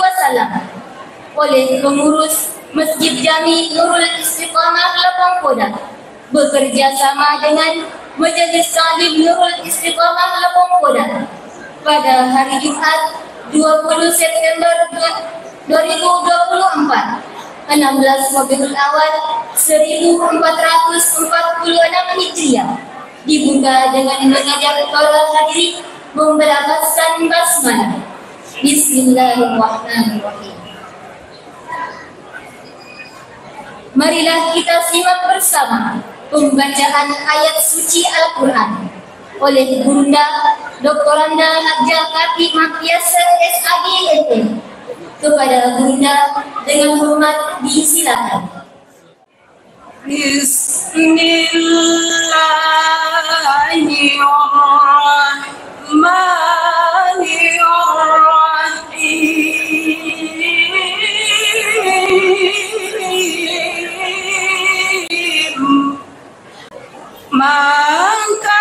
Wasallam oleh pengurus Masjid Jami Nurul Istiqamah Lapang Kodam bekerja sama dengan Majelis Taklim Nurul Istiqamah Lapang Kodam pada hari Jumat 20 September 2024 16 Rabiul Awal 1446 Hijriah dibuka dengan mengajak para hadirin membacakan basmalah. Bismillahirrahmanirrahim. Marilah kita simak bersama pembacaan ayat suci Al-Quran oleh Gurunda Doktoranda Hajjah Kartik Makiasa SAD LM. Kepada Gurunda dengan hormat disilakan. Bismillahirrahmanirrahim. Maka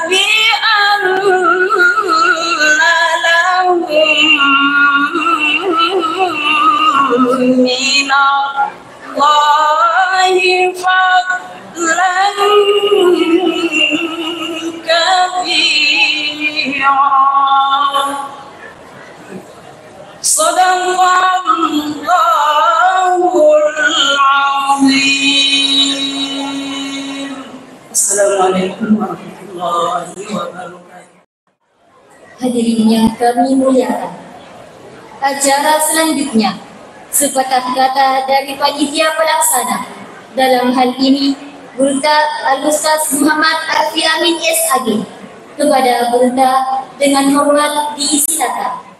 بأن لهم Hadirin yang kami muliakan, acara selanjutnya sepatah kata dari panitia pelaksana. Dalam hal ini Burta Al-Ustaz Muhammad Arfi Amin SAG. Kepada Burta dengan hormat disilakan.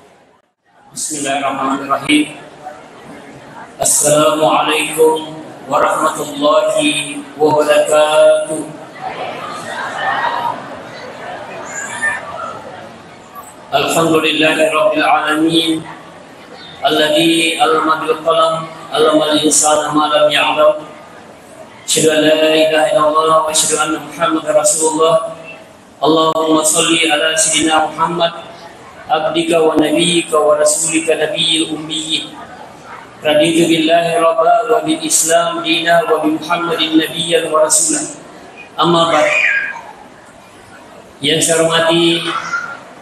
Bismillahirrahmanirrahim. Assalamualaikum warahmatullahi wabarakatuh. Alhamdulillahirabbil alamin. Alladzi 'allama bil qalam, 'allamal insana ma lam ya'lam. Asyhadu an la ilaha illallah wa asyhadu anna Muhammadar Rasulullah. Allahumma shalli ala sayyidina Muhammad abdika wa nabiyyika wa rasulika nabiyil ummi. Raditu billahi rabba wa bil Islam dina wa bi Muhammadin nabiyyan wa rasulah. Amma ba'd. Yang saya hormati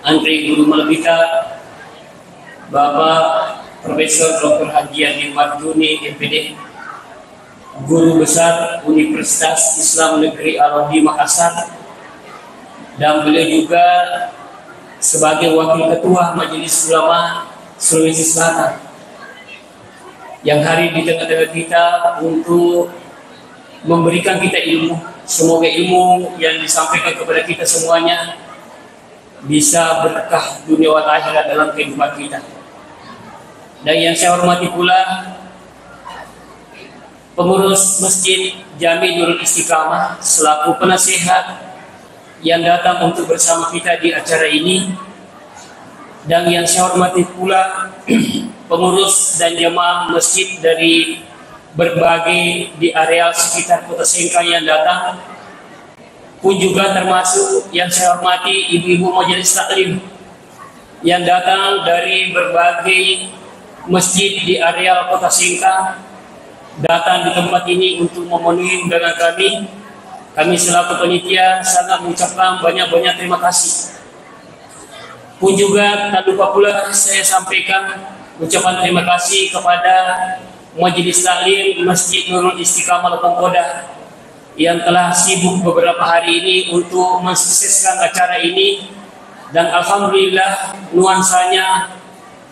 Antri Guru Malbika Bapak Profesor Dr. Haji Andi Marjuni MPD, Guru Besar Universitas Islam Negeri Al-Wahdi Makassar, dan beliau juga sebagai Wakil Ketua Majelis Ulama Sulawesi Selatan yang hari di tengah-tengah kita untuk memberikan kita ilmu. Semoga ilmu yang disampaikan kepada kita semuanya bisa berkah dunia dan akhirat dalam kehidupan kita. Dan yang saya hormati pula pengurus Masjid Jami Nurul Istiqamah selaku penasihat yang datang untuk bersama kita di acara ini. Dan yang saya hormati pula pengurus dan jemaah masjid dari berbagai di area sekitar Kota Singkang yang datang, pun juga termasuk yang saya hormati ibu-ibu majelis taklim yang datang dari berbagai masjid di area Kota Singkang, datang di tempat ini untuk memenuhi undangan kami. Kami selaku panitia sangat mengucapkan banyak-banyak terima kasih. Pun juga tak lupa pula saya sampaikan ucapan terima kasih kepada Majelis Taklim Masjid Nurul Istiqamah Lopongkoda yang telah sibuk beberapa hari ini untuk mensukseskan acara ini. Dan alhamdulillah nuansanya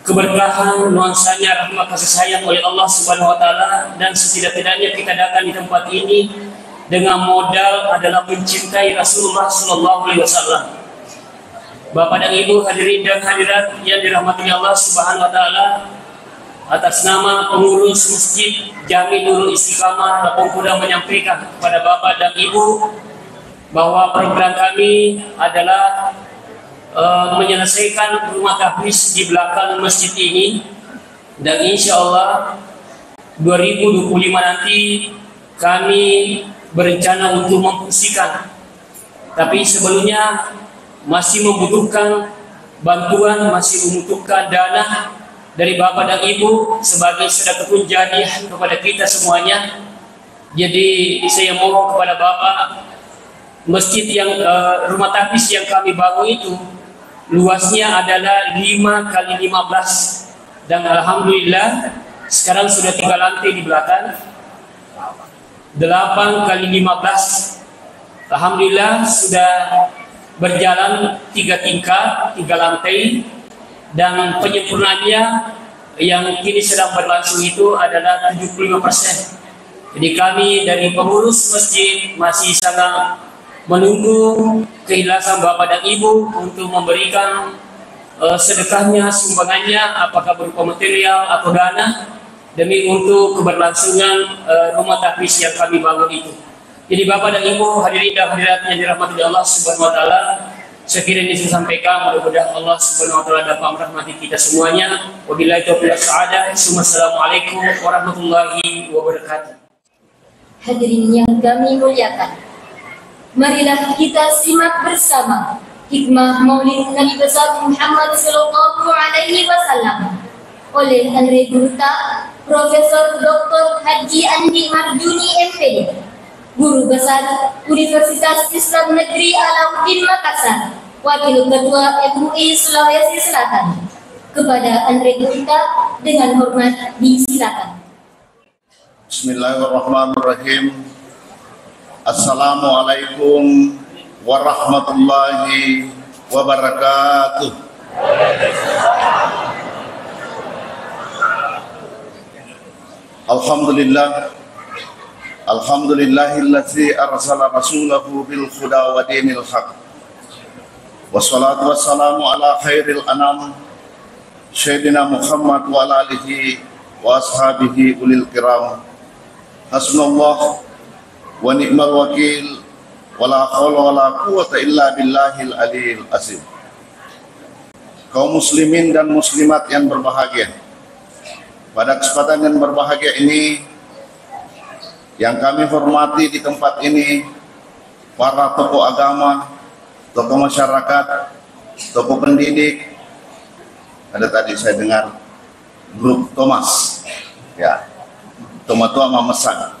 keberkahan, nuansanya rahmat kasih sayang oleh Allah Subhanahu wa taala, dan setidak-tidaknya kita datang di tempat ini dengan modal adalah mencintai Rasulullah sallallahu alaihi wasallam. Bapak dan Ibu hadirin dan hadirat yang dirahmati Allah Subhanahu wa taala, atas nama pengurus Masjid Jami Nurul Istiqamah Lopongkoda menyampaikan kepada Bapak dan Ibu bahwa program kami adalah menyelesaikan rumah tahfiz di belakang masjid ini, dan insya Allah 2025 nanti kami berencana untuk memfungsikan. Tapi sebelumnya masih membutuhkan bantuan, masih membutuhkan dana dari Bapak dan Ibu sebagai sedekah jariah kepada kita semuanya. Jadi saya mohon kepada Bapak, masjid yang rumah tahfiz yang kami bangun itu luasnya adalah 5 kali 15, dan alhamdulillah sekarang sudah 3 lantai di belakang, 8 kali 15. Alhamdulillah sudah berjalan 3 tingkat, 3 lantai, dan penyempurnaannya yang kini sedang berlangsung itu adalah 75%. Jadi kami dari pengurus masjid masih sangat menunggu keikhlasan Bapak dan Ibu untuk memberikan sedekahnya, sumbangannya, apakah berupa material atau dana, demi untuk keberlangsungan rumah tahfiz yang kami bangun itu. Jadi Bapak dan Ibu hadirin dan hadirat yang dirahmati Allah Subhanahu wa taala, sekiranya saya sampaikan, mudah-mudahan Allah Subhanahu wa taala dapat merahmati kita semuanya. Wabillahi taufiq wal hidayah. Wassalamualaikum warahmatullahi wabarakatuh. Hadirin yang kami muliakan, marilah kita simak bersama hikmah Maulid Nabi besar Muhammad sallallahu alaihi wasallam oleh Andre Burta Profesor Dr. Haji Andi Marjuni MPD, Guru Besar Universitas Islam Negeri Alauddin Makassar, Wakil Ketua MUI Sulawesi Selatan. Kepada Andre Burta dengan hormat disilakan. Bismillahirrahmanirrahim. Assalamualaikum warahmatullahi wabarakatuh. Alhamdulillah, alhamdulillahillazi arsala rasulahu bil huda wa dinil haq. Wassalatu wassalamu ala khairil anam Sayyidina Muhammad wa ala alihi wa ashabihi ulil kiram. Hasbunallah wa ni'mal wakil, wa la hawla wa la quwwata illa billahil aliyil azim. Kaum muslimin dan muslimat yang berbahagia, pada kesempatan yang berbahagia ini, yang kami hormati di tempat ini, para tokoh agama, tokoh masyarakat, tokoh pendidik. Ada tadi saya dengar grup Thomas, ya, Tua Memesan,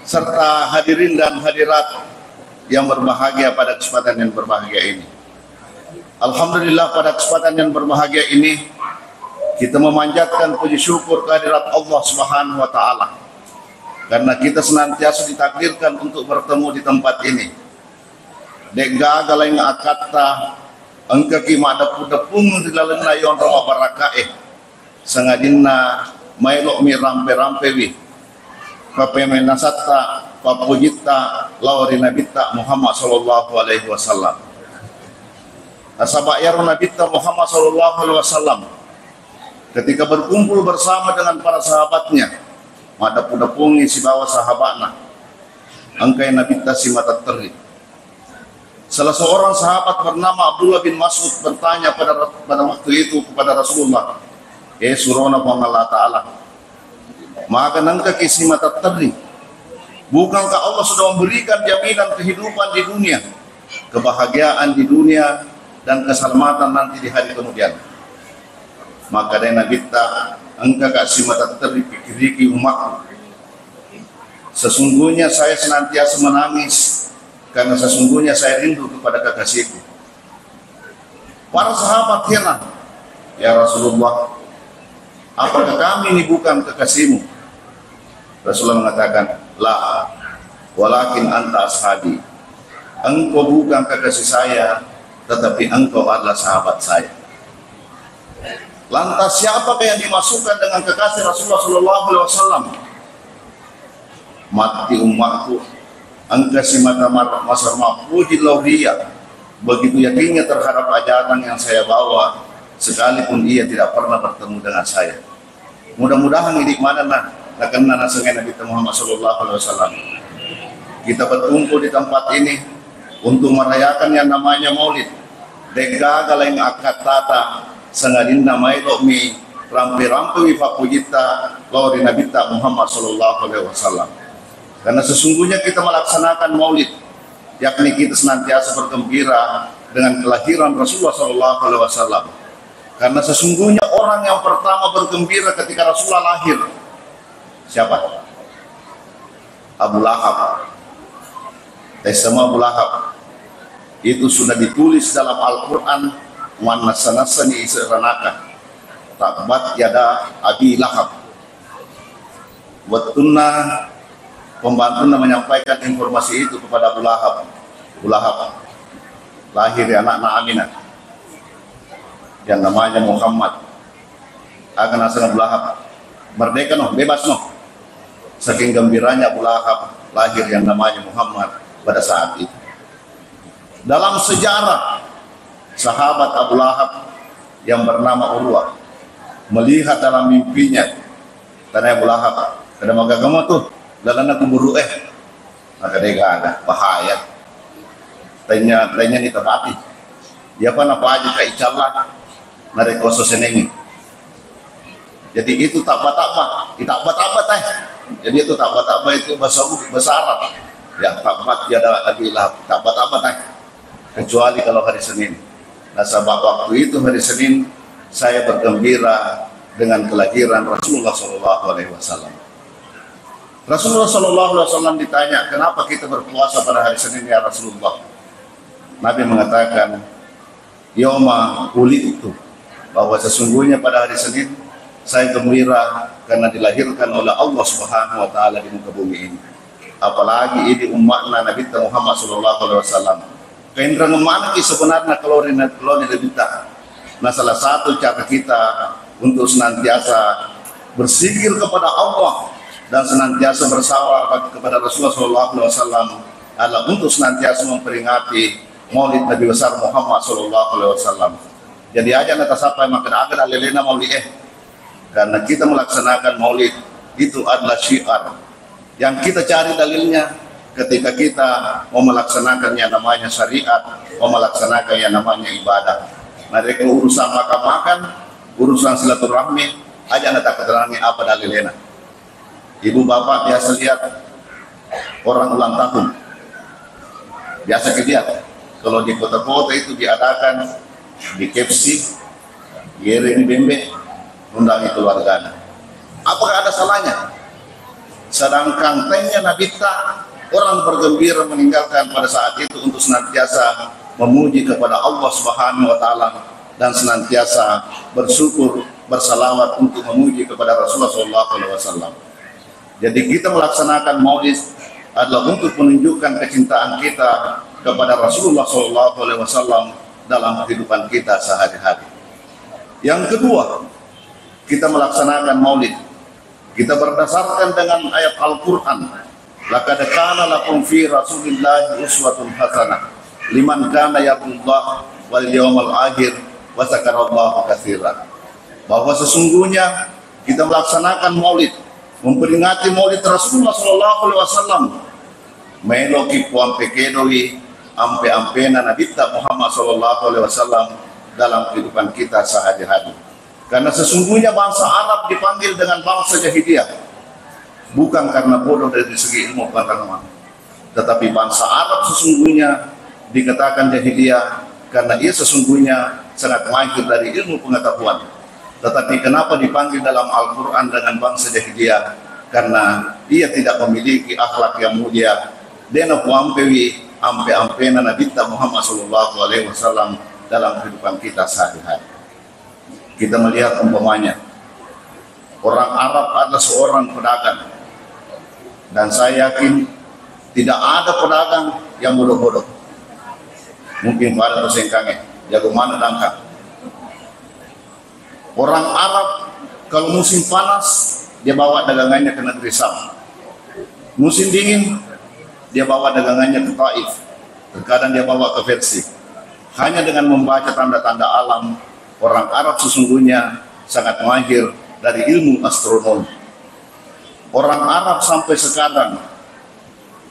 serta hadirin dan hadirat yang berbahagia pada kesempatan yang berbahagia ini. Alhamdulillah, pada kesempatan yang berbahagia ini kita memanjatkan puji syukur kehadirat Allah Subhanahu wa taala karena kita senantiasa ditakdirkan untuk bertemu di tempat ini. Dek gagal yang akata engka ki madapudapung di lalena yon roma barakae sangadinna mailok mi rampe-rampe wi papemena satta papujita lawarina bitta Muhammad sallallahu alaihi wasallam. Asaba ya Nabi Muhammad sallallahu alaihi wasallam ketika berkumpul bersama dengan para sahabatnya, madapu-dapungi si bawa sahabatna angkai Nabi si mata teri. Salah seorang sahabat bernama Abdullah bin Mas'ud bertanya pada waktu itu kepada Rasulullah, surona Allah Ta'ala, maka nangka kisi mata teri, bukankah Allah sudah memberikan jaminan kehidupan di dunia, kebahagiaan di dunia, dan keselamatan nanti di hari kemudian? Maka dari Nabi engkau kasih mata terpikiriki umatku, sesungguhnya saya senantiasa menangis karena sesungguhnya saya rindu kepada kekasihku. Para sahabat heran, ya Rasulullah, apakah kami ini bukan kekasihmu? Rasulullah mengatakan, la, walakin anta ashabi, engkau bukan kekasih saya, tetapi engkau adalah sahabat saya. Lantas siapakah yang dimasukkan dengan kekasih Rasulullah sallallahu alaihi wasallam? Mati umatku, engkau si mata masar puji lauria, begitu yakinnya terhadap ajaran yang saya bawa, sekalipun ia tidak pernah bertemu dengan saya. Mudah-mudahan ini mana kena nasengan Nabi Muhammad sallallahu alaihi wasallam. Kita berkumpul di tempat ini untuk merayakan yang namanya Maulid. Dega galang akad tata sangadinna mailok mi rampe-rampe wifakujita lawri Nabi Muhammad sallallahu alaihi wasallam. Karena sesungguhnya kita melaksanakan Maulid, yakni kita senantiasa bergembira dengan kelahiran Rasulullah sallallahu alaihi wasallam. Karena sesungguhnya orang yang pertama bergembira ketika Rasulullah lahir, siapa? Abu Lahab. Sama Abu Lahab itu sudah ditulis dalam Al-Quran, wan nasanasani seranaka takbat yada Abi Lahab. Wattunna pembantunya menyampaikan informasi itu kepada Abu Lahab. Abu Lahab lahir anak Aminah yang namanya Muhammad. Akan asal Abu Lahab merdeka bebas saking gembiranya Abu Lahab lahir yang namanya Muhammad pada saat itu. Dalam sejarah, sahabat Abu Lahab yang bernama Urwah melihat dalam mimpinya, karena Abu Lahab kada magagamo tuh dalam kuburu maka dia ada bahaya tanya ni terhati dia apa aja kayak icalah mereka sosenengi. Jadi itu tak apa jadi itu tak apa itu bahasa Arab ya, tak tiada lagi lah tak apa kecuali kalau hari Senin. Nah, sebab waktu itu hari Senin saya bergembira dengan kelahiran Rasulullah sallallahu alaihi wasallam. Rasulullah sallallahu alaihi wasallam ditanya, "Kenapa kita berpuasa pada hari Senin ya Rasulullah?" Nabi mengatakan, "Yauma itu bahwa sesungguhnya pada hari Senin saya gembira karena dilahirkan oleh Allah Subhanahu wa taala di muka bumi ini. Apalagi ini umatnya Nabi Muhammad sallallahu alaihi wasallam. Kaindra ngemana sebenarnya kalau kita. Nah, salah satu cara kita untuk senantiasa berzikir kepada Allah dan senantiasa bersalawat kepada Rasulullah SAW adalah untuk senantiasa memperingati Maulid Nabi besar Muhammad SAW. Jadi aja nata sampai makan agar alelena Maulid karena kita melaksanakan Maulid itu adalah syiar yang kita cari dalilnya. Ketika kita mau melaksanakan yang namanya syariat, mau melaksanakan yang namanya ibadah. Mereka urusan makan-makan, urusan silaturahmi, aja nata keterangan apa dalilnya. Ibu bapak biasa lihat orang ulang tahun, biasa dilihat. Kalau di kota-kota itu diadakan di KFC, giring bembe, undangi keluarga. Apakah ada salahnya? Sedangkan tanya Nabi orang bergembira meninggalkan pada saat itu untuk senantiasa memuji kepada Allah Subhanahu wa taala dan senantiasa bersyukur bersalawat untuk memuji kepada Rasulullah SAW. Jadi kita melaksanakan Maulid adalah untuk menunjukkan kecintaan kita kepada Rasulullah SAW dalam kehidupan kita sehari-hari. Yang kedua, kita melaksanakan Maulid kita berdasarkan dengan ayat Al-Quran. Laqad kana lakum fi Rasulillahi uswatun hasanah liman kana yarjullah wal yawmal akhir wa dzakarallaha katsiran. Bahwa sesungguhnya kita melaksanakan Maulid, memperingati Maulid Rasulullah SAW, meloki puan pekedoi ampe-ampena Nabi Muhammad SAW dalam kehidupan kita sehari-hari. Karena sesungguhnya bangsa Arab dipanggil dengan bangsa jahiliyah bukan karena bodoh dari segi ilmu pengetahuan, tetapi bangsa Arab sesungguhnya dikatakan jahiliyah karena ia sesungguhnya sangat mahir dari ilmu pengetahuan. Tetapi kenapa dipanggil dalam Al-Quran dengan bangsa jahiliyah? Karena ia tidak memiliki akhlak yang mulia. Dena puampewi ampe-ampena Nabi Muhammad SAW dalam kehidupan kita sehari-hari. Kita melihat umpamanya orang Arab adalah seorang pedagang. Dan saya yakin tidak ada pedagang yang bodoh-bodoh. Mungkin pada persengkangnya, jago mana dangkang. Orang Arab kalau musim panas dia bawa dagangannya ke negeri Sam. Musim dingin dia bawa dagangannya ke Taif. Terkadang dia bawa ke Persia. Hanya dengan membaca tanda-tanda alam, orang Arab sesungguhnya sangat mahir dari ilmu astronomi. Orang Arab sampai sekarang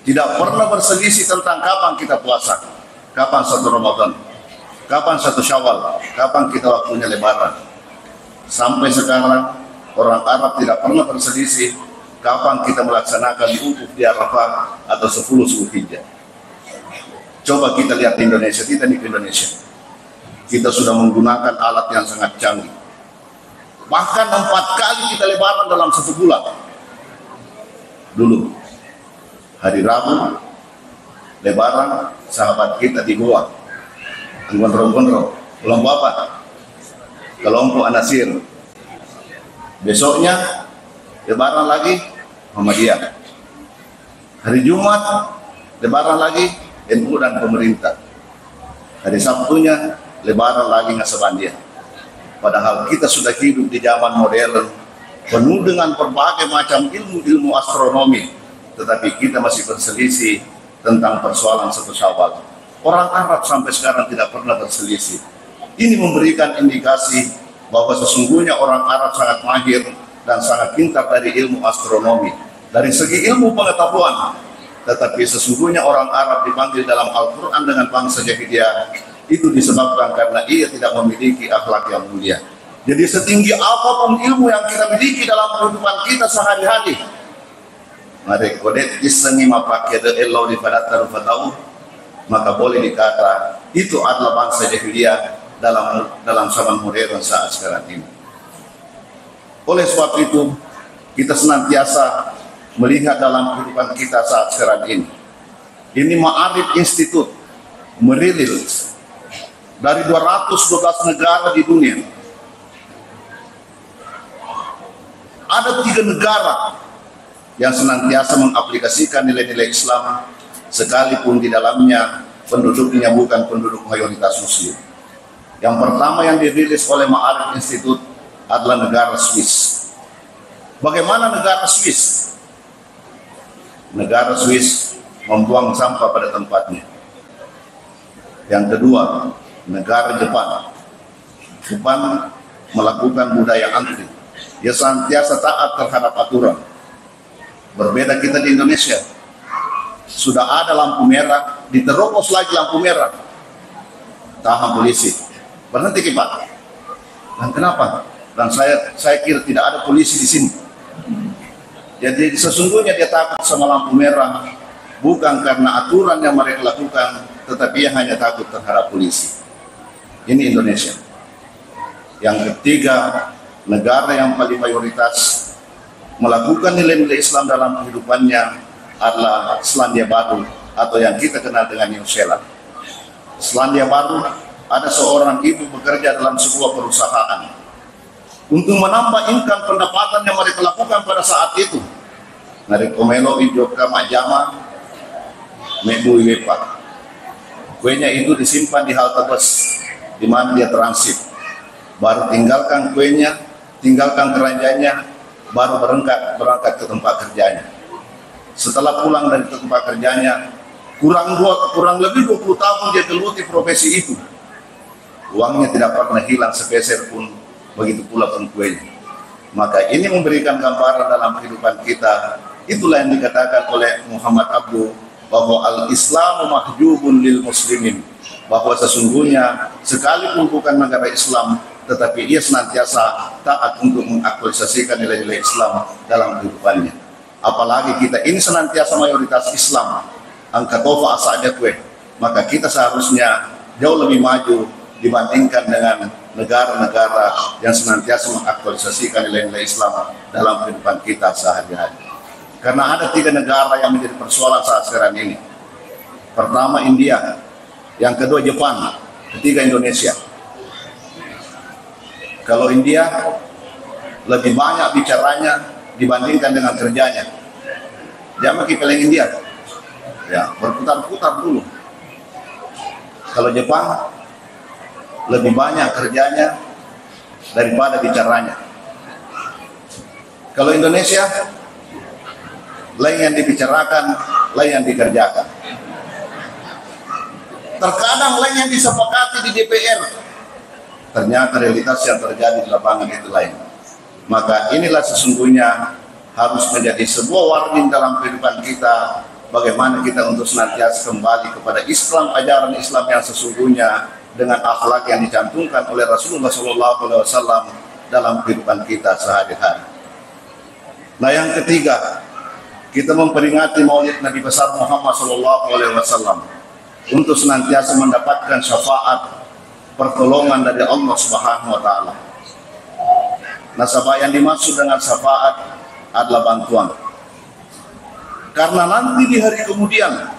tidak pernah berselisih tentang kapan kita puasa, kapan satu Ramadan, kapan satu Syawal, kapan kita waktunya Lebaran. Sampai sekarang orang Arab tidak pernah berselisih kapan kita melaksanakan wukuf di Arafah atau 10 Zulhijjah. Coba kita lihat di Indonesia, kita di Indonesia, kita sudah menggunakan alat yang sangat canggih. Bahkan 4 kali kita Lebaran dalam 1 bulan. Dulu hari Rabu Lebaran sahabat kita di Goa gondrong-gondrong kelompok apa? Kelompok Anasir. Besoknya Lebaran lagi Muhammadiyah. Hari Jumat Lebaran lagi NU dan pemerintah. Hari Sabtunya Lebaran lagi Nasabandiyah. Padahal kita sudah hidup di zaman modern penuh dengan berbagai macam ilmu-ilmu astronomi, tetapi kita masih berselisih tentang persoalan satu Syawal. Orang Arab sampai sekarang tidak pernah berselisih. Ini memberikan indikasi bahwa sesungguhnya orang Arab sangat mahir dan sangat pintar dari ilmu astronomi, dari segi ilmu pengetahuan. Tetapi sesungguhnya orang Arab dipanggil dalam Al-Quran dengan bangsa jahiliyah itu disebabkan karena ia tidak memiliki akhlak yang mulia. Jadi setinggi apapun ilmu yang kita miliki dalam kehidupan kita sehari-hari, mari kodet isengi mapake de elo di pada tarufatau, maka boleh dikata itu adalah bangsa jahiliyah dalam zaman modern saat sekarang ini. Oleh sebab itu kita senantiasa melihat dalam kehidupan kita saat sekarang ini. Ini Ma'arif Institute merilis dari 212 negara di dunia. Ada 3 negara yang senantiasa mengaplikasikan nilai-nilai Islam, sekalipun di dalamnya penduduknya bukan penduduk mayoritas Muslim. Yang pertama yang dirilis oleh Ma'arif Institute adalah negara Swiss. Bagaimana negara Swiss? Negara Swiss membuang sampah pada tempatnya. Yang kedua, negara Jepang. Jepang melakukan budaya antri. Dia senantiasa taat terhadap aturan. Berbeda kita di Indonesia. Sudah ada lampu merah, diterobos lagi lampu merah. Tahan polisi. Berhenti Pak. Dan kenapa? Dan saya kira tidak ada polisi di sini. Jadi sesungguhnya dia takut sama lampu merah bukan karena aturan yang mereka lakukan, tetapi dia hanya takut terhadap polisi. Ini Indonesia. Yang ketiga, negara yang paling mayoritas melakukan nilai-nilai Islam dalam kehidupannya adalah Selandia Baru atau yang kita kenal dengan New Zealand. Selandia Baru, ada seorang ibu bekerja dalam sebuah perusahaan. Untuk menambah income pendapatan yang mereka lakukan pada saat itu, narik komelo idioka majama medu iwepa. Kuenya itu disimpan di halte bus di mana dia transit. Baru tinggalkan kuenya, tinggalkan keranjanya, baru berangkat ke tempat kerjanya. Setelah pulang dari tempat kerjanya, kurang lebih 20 tahun dia geluti profesi itu. Uangnya tidak pernah hilang sepeser pun. Begitu pula kuenya. Maka ini memberikan gambaran dalam kehidupan kita. Itulah yang dikatakan oleh Muhammad Abduh bahwa al-Islamu mahjubun lil muslimin, bahwa sesungguhnya sekalipun bukan negara Islam, tetapi ia senantiasa taat untuk mengaktualisasikan nilai-nilai Islam dalam kehidupannya. Apalagi kita ini senantiasa mayoritas Islam, angka tofa asalnya kue, maka kita seharusnya jauh lebih maju dibandingkan dengan negara-negara yang senantiasa mengaktualisasikan nilai-nilai Islam dalam kehidupan kita sehari-hari. Karena ada 3 negara yang menjadi persoalan saat sekarang ini. Pertama India, yang kedua Jepang, ketiga Indonesia. Kalau India lebih banyak bicaranya dibandingkan dengan kerjanya. Jangan pilih India, ya berputar-putar dulu. Kalau Jepang lebih banyak kerjanya daripada bicaranya. Kalau Indonesia, lain yang dibicarakan, lain yang dikerjakan. Terkadang lain yang disepakati di DPR, ternyata realitas yang terjadi di lapangan itu lain. Maka inilah sesungguhnya harus menjadi sebuah warning dalam kehidupan kita, bagaimana kita untuk senantiasa kembali kepada Islam, ajaran Islam yang sesungguhnya dengan akhlak yang dicantumkan oleh Rasulullah SAW dalam kehidupan kita sehari-hari. Nah, yang ketiga, kita memperingati Maulid Nabi besar Muhammad SAW untuk senantiasa mendapatkan syafaat pertolongan dari Allah Subhanahu wa taala. Nasabah yang dimaksud dengan syafaat adalah bantuan. Karena nanti di hari kemudian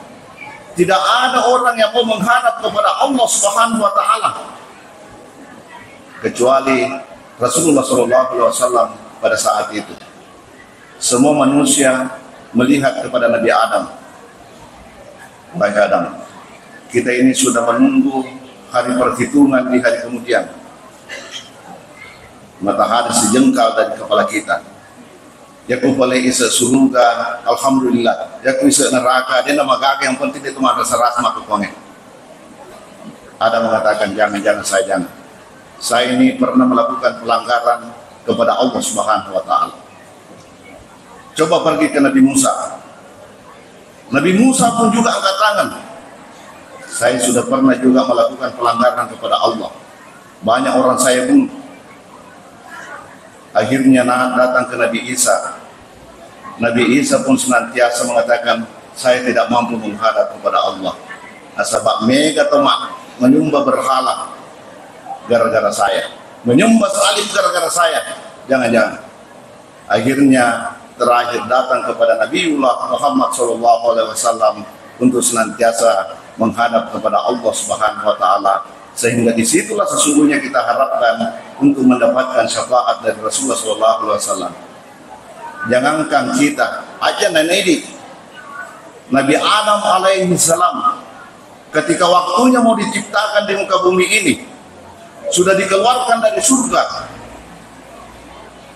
tidak ada orang yang mau menghadap kepada Allah Subhanahu wa taala kecuali Rasulullah SAW pada saat itu. Semua manusia melihat kepada Nabi Adam. Baik Adam, kita ini sudah menunggu hari perhitungan di hari kemudian. Matahari sejengkal dari kepala kita. Ya kupale isa surga, alhamdulillah. Ya ku isa neraka, dia nama gagah yang penting itu mah rasa mah kukonge. Ada mengatakan jangan saya jangan. Saya ini pernah melakukan pelanggaran kepada Allah Subhanahu wa taala. Coba pergi ke Nabi Musa. Nabi Musa pun juga angkat tangan. Saya sudah pernah juga melakukan pelanggaran kepada Allah. Banyak orang saya bunuh. Akhirnya datang ke Nabi Isa. Nabi Isa pun senantiasa mengatakan, saya tidak mampu menghadap kepada Allah. Asabak mega tomak menyembah berhala gara-gara saya, menyembah salib gara-gara saya. Jangan-jangan. Akhirnya terakhir datang kepada Nabiullah Muhammad SAW untuk senantiasa menghadap kepada Allah Subhanahu wa taala, sehingga disitulah sesungguhnya kita harapkan untuk mendapatkan syafaat dari Rasulullah SAW. Jangankan kita, aja nenek Nabi Adam alaihi salam ketika waktunya mau diciptakan di muka bumi ini, sudah dikeluarkan dari surga,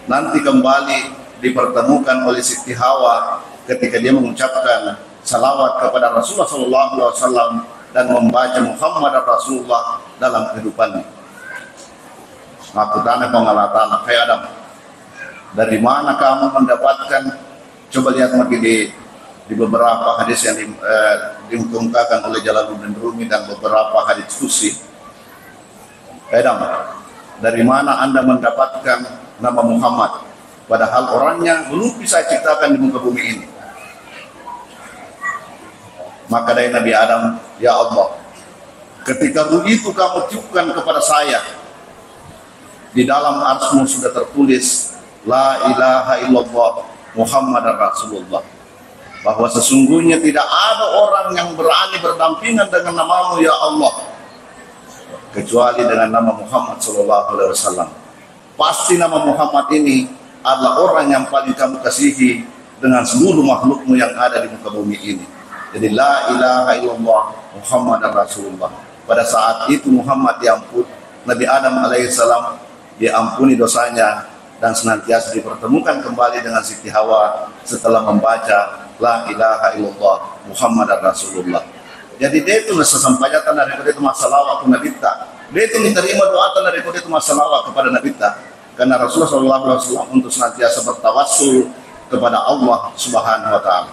nanti kembali dipertemukan oleh Siti Hawa ketika dia mengucapkan salawat kepada Rasulullah SAW dan membaca Muhammad Rasulullah dalam kehidupannya. Aku tanya pengalatan, hai Adam, dari mana kamu mendapatkan? Coba lihat lagi di beberapa hadis yang diungkapkan oleh Jalaluddin Rumi dan beberapa hadis kursi. Adam, dari mana Anda mendapatkan nama Muhammad? Padahal orangnya belum bisa ciptakan di muka bumi ini. Maka dari Nabi Adam, ya Allah, ketika ruh itu kamu tiupkan kepada saya, di dalam arsmu sudah tertulis La ilaha illallah Muhammad Rasulullah, bahwa sesungguhnya tidak ada orang yang berani berdampingan dengan namamu ya Allah kecuali dengan nama Muhammad SAW. Pasti nama Muhammad ini adalah orang yang paling kamu kasihi dengan seluruh makhlukmu yang ada di muka bumi ini. Jadi la ilaha illallah Muhammad Rasulullah. Pada saat itu Muhammad diampuni, Nabi Adam alaihissalam diampuni dosanya dan senantiasa dipertemukan kembali dengan Siti Hawa setelah membaca la ilaha illallah Muhammad Rasulullah. Jadi dia itu sesampainya daripada itu masalah waktu Nabi ta. Dia itu diterima doa daripada itu masalah kepada Nabi ta. Karena Rasulullah SAW untuk senantiasa bertawassul kepada Allah Subhanahu Wa Taala.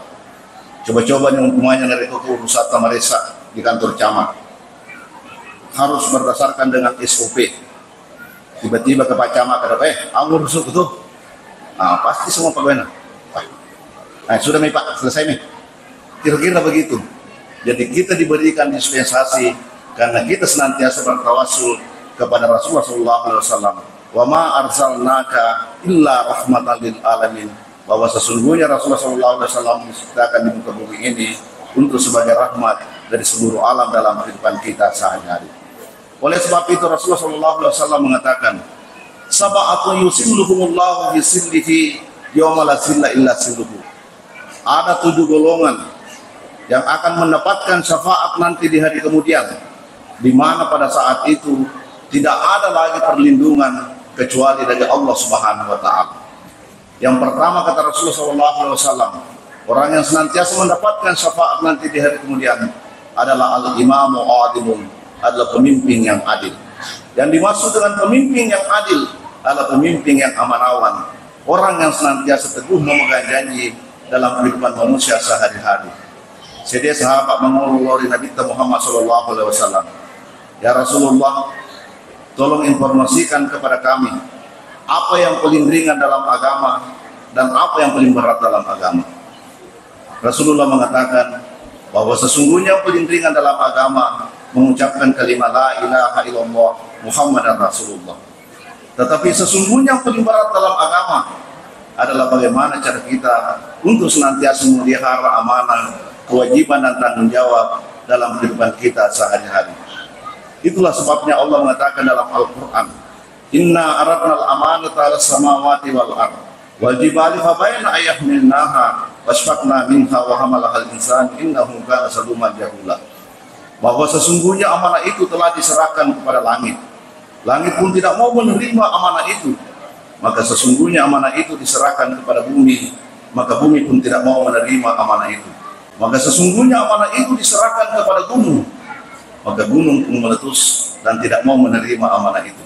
Coba-coba nih umpamanya dari Koko Pusat Tamaresa di kantor camat harus berdasarkan dengan SOP. Tiba-tiba ke Pak Camat ada, anggur rusuk itu, pasti semua pegawai. Sudah nih Pak, selesai nih. Kira-kira begitu. Jadi kita diberikan dispensasi karena kita senantiasa bertawassul kepada Rasulullah SAW. Wa ma arsalnaka illa rahmatan lil alamin, bahwa sesungguhnya Rasulullah SAW diciptakan di muka bumi ini untuk sebagai rahmat dari seluruh alam dalam kehidupan kita sehari-hari. Oleh sebab itu Rasulullah SAW mengatakan, sab'atun yusilluhumullahu fi sillihi yawma la silla illa silluhu. Ada 7 golongan yang akan mendapatkan syafaat nanti di hari kemudian, di mana pada saat itu tidak ada lagi perlindungan kecuali dari Allah Subhanahu Wa Taala. Yang pertama kata Rasulullah SAW, orang yang senantiasa mendapatkan syafaat nanti di hari kemudian adalah al-imamu adilun, adalah pemimpin yang adil. Yang dimaksud dengan pemimpin yang adil adalah pemimpin yang amanawan, orang yang senantiasa teguh memegang janji dalam kehidupan manusia sehari-hari. Jadi sahabat mengulur Nabi Muhammad SAW, ya Rasulullah, tolong informasikan kepada kami apa yang paling ringan dalam agama dan apa yang paling berat dalam agama. Rasulullah mengatakan bahwa sesungguhnya paling ringan dalam agama mengucapkan kalimat la ilaha illallah Muhammad Rasulullah. Tetapi sesungguhnya yang paling berat dalam agama adalah bagaimana cara kita untuk senantiasa memelihara amanah, kewajiban dan tanggung jawab dalam kehidupan kita sehari-hari. Itulah sebabnya Allah mengatakan dalam Al-Quran, Inna aradna al-amanata ala samawati wal ard wal jibali fabayna ayahmilnaha wasfaqna minha wa hamalaha al-insan innahu kana zaluman jahula. Bahwa sesungguhnya amanah itu telah diserahkan kepada langit. Langit pun tidak mau menerima amanah itu. Maka sesungguhnya amanah itu diserahkan kepada bumi, maka bumi pun tidak mau menerima amanah itu. Maka sesungguhnya amanah itu diserahkan kepada gunung, maka gunung pun meletus dan tidak mau menerima amanah itu.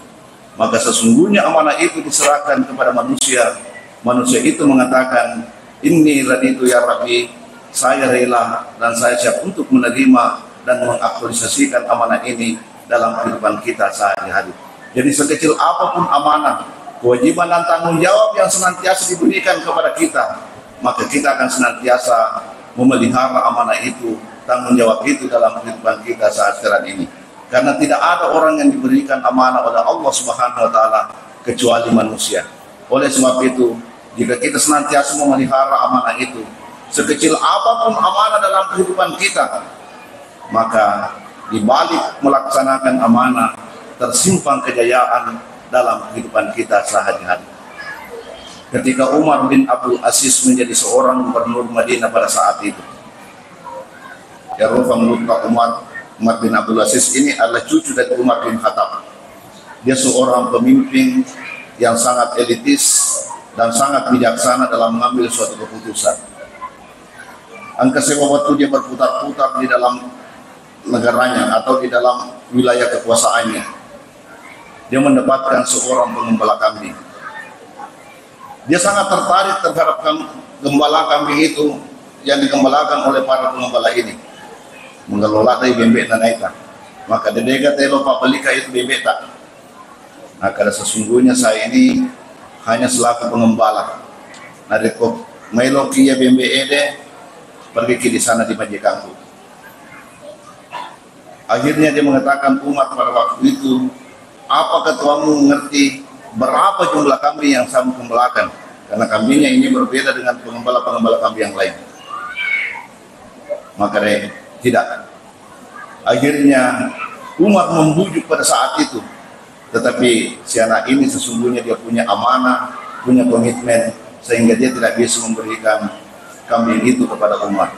Maka sesungguhnya amanah itu diserahkan kepada manusia. Manusia itu mengatakan, Inni raditu ya Rabbi, saya rela dan saya siap untuk menerima dan mengaktualisasikan amanah ini dalam kehidupan kita sehari-hari. Jadi sekecil apapun amanah, kewajiban dan tanggung jawab yang senantiasa diberikan kepada kita, maka kita akan senantiasa memelihara amanah itu, tanggung jawab itu dalam kehidupan kita saat sekarang ini. Karena tidak ada orang yang diberikan amanah oleh Allah Subhanahu Wa Taala kecuali manusia. Oleh sebab itu, jika kita senantiasa memelihara amanah itu, sekecil apapun amanah dalam kehidupan kita, maka di balik melaksanakan amanah tersimpan kejayaan dalam kehidupan kita sehari-hari. Ketika Umar bin Abdul Aziz menjadi seorang gubernur Madinah pada saat itu, ya Rasulullah Umar Umar bin Abdul Aziz ini adalah cucu dari Umar bin Khattab. Dia seorang pemimpin yang sangat elitis dan sangat bijaksana dalam mengambil suatu keputusan. Angkasa waktu dia berputar-putar di dalam negaranya atau di dalam wilayah kekuasaannya, dia mendapatkan seorang pengembala kambing. Dia sangat tertarik terhadap gembala kambing itu yang digembalakan oleh para pengembala ini. Mengelola dari bembek dan naika. Maka dedega telo papalika itu bembek tak. Maka sesungguhnya saya ini hanya selaku pengembala. Nareko melo kia bembek ede pergi ke di sana di majikanku. Akhirnya dia mengatakan, Umar pada waktu itu, apa ketuamu mengerti berapa jumlah kambing yang saya gembalakan? Karena kambingnya ini berbeda dengan pengembala-pengembala kambing yang lain. Maka dia tidak. Akhirnya Umar membujuk pada saat itu, tetapi si anak ini sesungguhnya dia punya amanah, punya komitmen, sehingga dia tidak bisa memberikan kambing itu kepada Umar.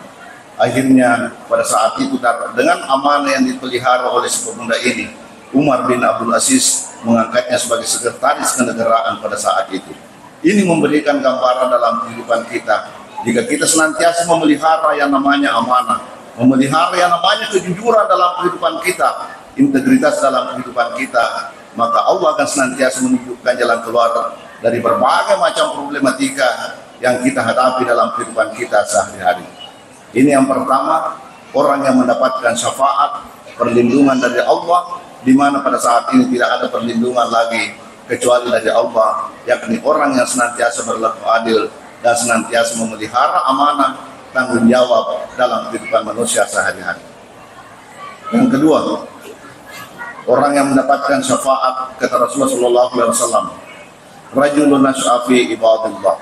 Akhirnya pada saat itu dengan amanah yang dipelihara oleh si pemuda ini, Umar bin Abdul Aziz mengangkatnya sebagai sekretaris kenegaraan pada saat itu. Ini memberikan gambaran dalam kehidupan kita. Jika kita senantiasa memelihara yang namanya amanah, memelihara yang namanya kejujuran dalam kehidupan kita, integritas dalam kehidupan kita, maka Allah akan senantiasa menunjukkan jalan keluar dari berbagai macam problematika yang kita hadapi dalam kehidupan kita sehari-hari. Ini yang pertama, orang yang mendapatkan syafaat, perlindungan dari Allah, di mana pada saat ini tidak ada perlindungan lagi kecuali dari Allah, yakni orang yang senantiasa berlaku adil dan senantiasa memelihara amanah, tanggung jawab dalam kehidupan manusia sehari-hari. Yang kedua, orang yang mendapatkan syafaat, kata Rasulullah SAW, rajulun nas'a fi ibadillah,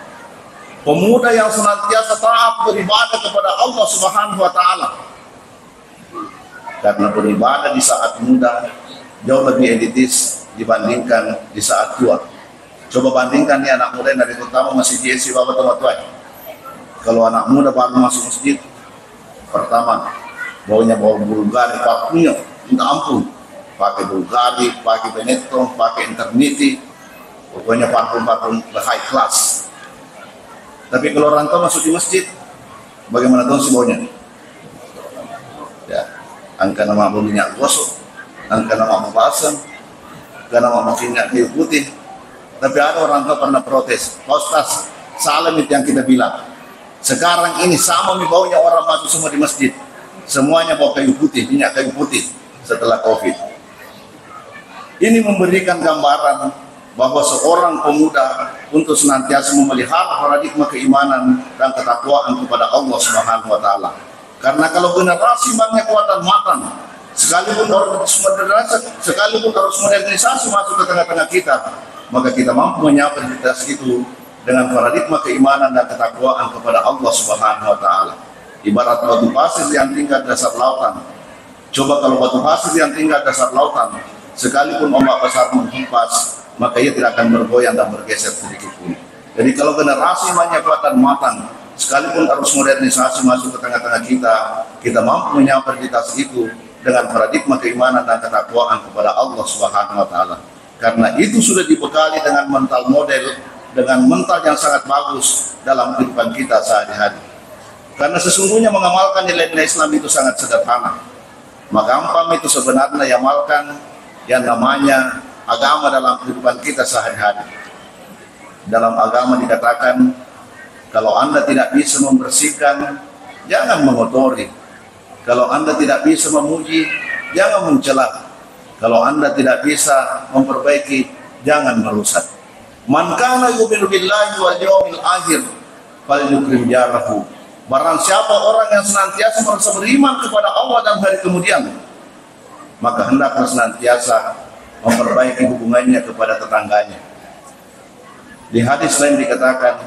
pemuda yang senantiasa taat beribadah kepada Allah Subhanahu wa taala. Karena beribadah di saat muda jauh lebih elitis dibandingkan di saat tua. Coba bandingkan nih anak muda yang dari utama masih JC bapak teman-teman. Kalau anak muda baru masuk masjid, pertama baunya bau Bulgari, parfumnya minta ampun, pakai Bulgari, pakai Benetton, pakai Eternity, pokoknya parfum-parfum high class. Tapi kalau orang tua masuk di masjid, bagaimana tahu si baunya? Ya, angka nama minyak gosok, angka nama balsam, angka nama minyak kayu putih. Tapi ada orang tua pernah protes, Pak Ustaz, salah itu yang kita bilang. Sekarang ini sama baunya orang masuk semua di masjid, semuanya bau kayu putih, minyak kayu putih setelah COVID. Ini memberikan gambaran bahwa seorang pemuda untuk senantiasa memelihara paradigma keimanan dan ketakwaan kepada Allah Subhanahu wa taala. Karena kalau generasi banyak kuatan matang, sekalipun harus modernisasi masuk ke tengah-tengah kita, maka kita mampu menyapa identitas itu dengan paradigma keimanan dan ketakwaan kepada Allah Subhanahu wa taala. Ibarat batu pasir yang tinggal di dasar lautan. Coba kalau batu pasir yang tinggal di dasar lautan, sekalipun ombak besar menghempas, maka ia tidak akan bergoyang dan bergeser sedikit pun. Jadi kalau generasi banyak kuatan matang, sekalipun harus modernisasi masuk ke tengah-tengah kita, kita mampu menyapa identitas itu dengan paradigma keimanan dan ketakwaan kepada Allah Subhanahu wa taala. Karena itu sudah dibekali dengan mental model, dengan mental yang sangat bagus dalam kehidupan kita sehari-hari. Karena sesungguhnya mengamalkan nilai-nilai Islam itu sangat sederhana. Magampang itu sebenarnya diamalkan yang namanya agama dalam kehidupan kita sehari-hari. Dalam agama dikatakan, kalau Anda tidak bisa membersihkan, jangan mengotori. Kalau Anda tidak bisa memuji, jangan mencela. Kalau Anda tidak bisa memperbaiki, jangan merusak. Man kana yu'minu billahi wal yawmil akhir falyukrim jarahu. Barang siapa orang yang senantiasa merasa beriman kepada Allah dan hari kemudian, maka hendaklah senantiasa memperbaiki hubungannya kepada tetangganya. Di hadis lain dikatakan,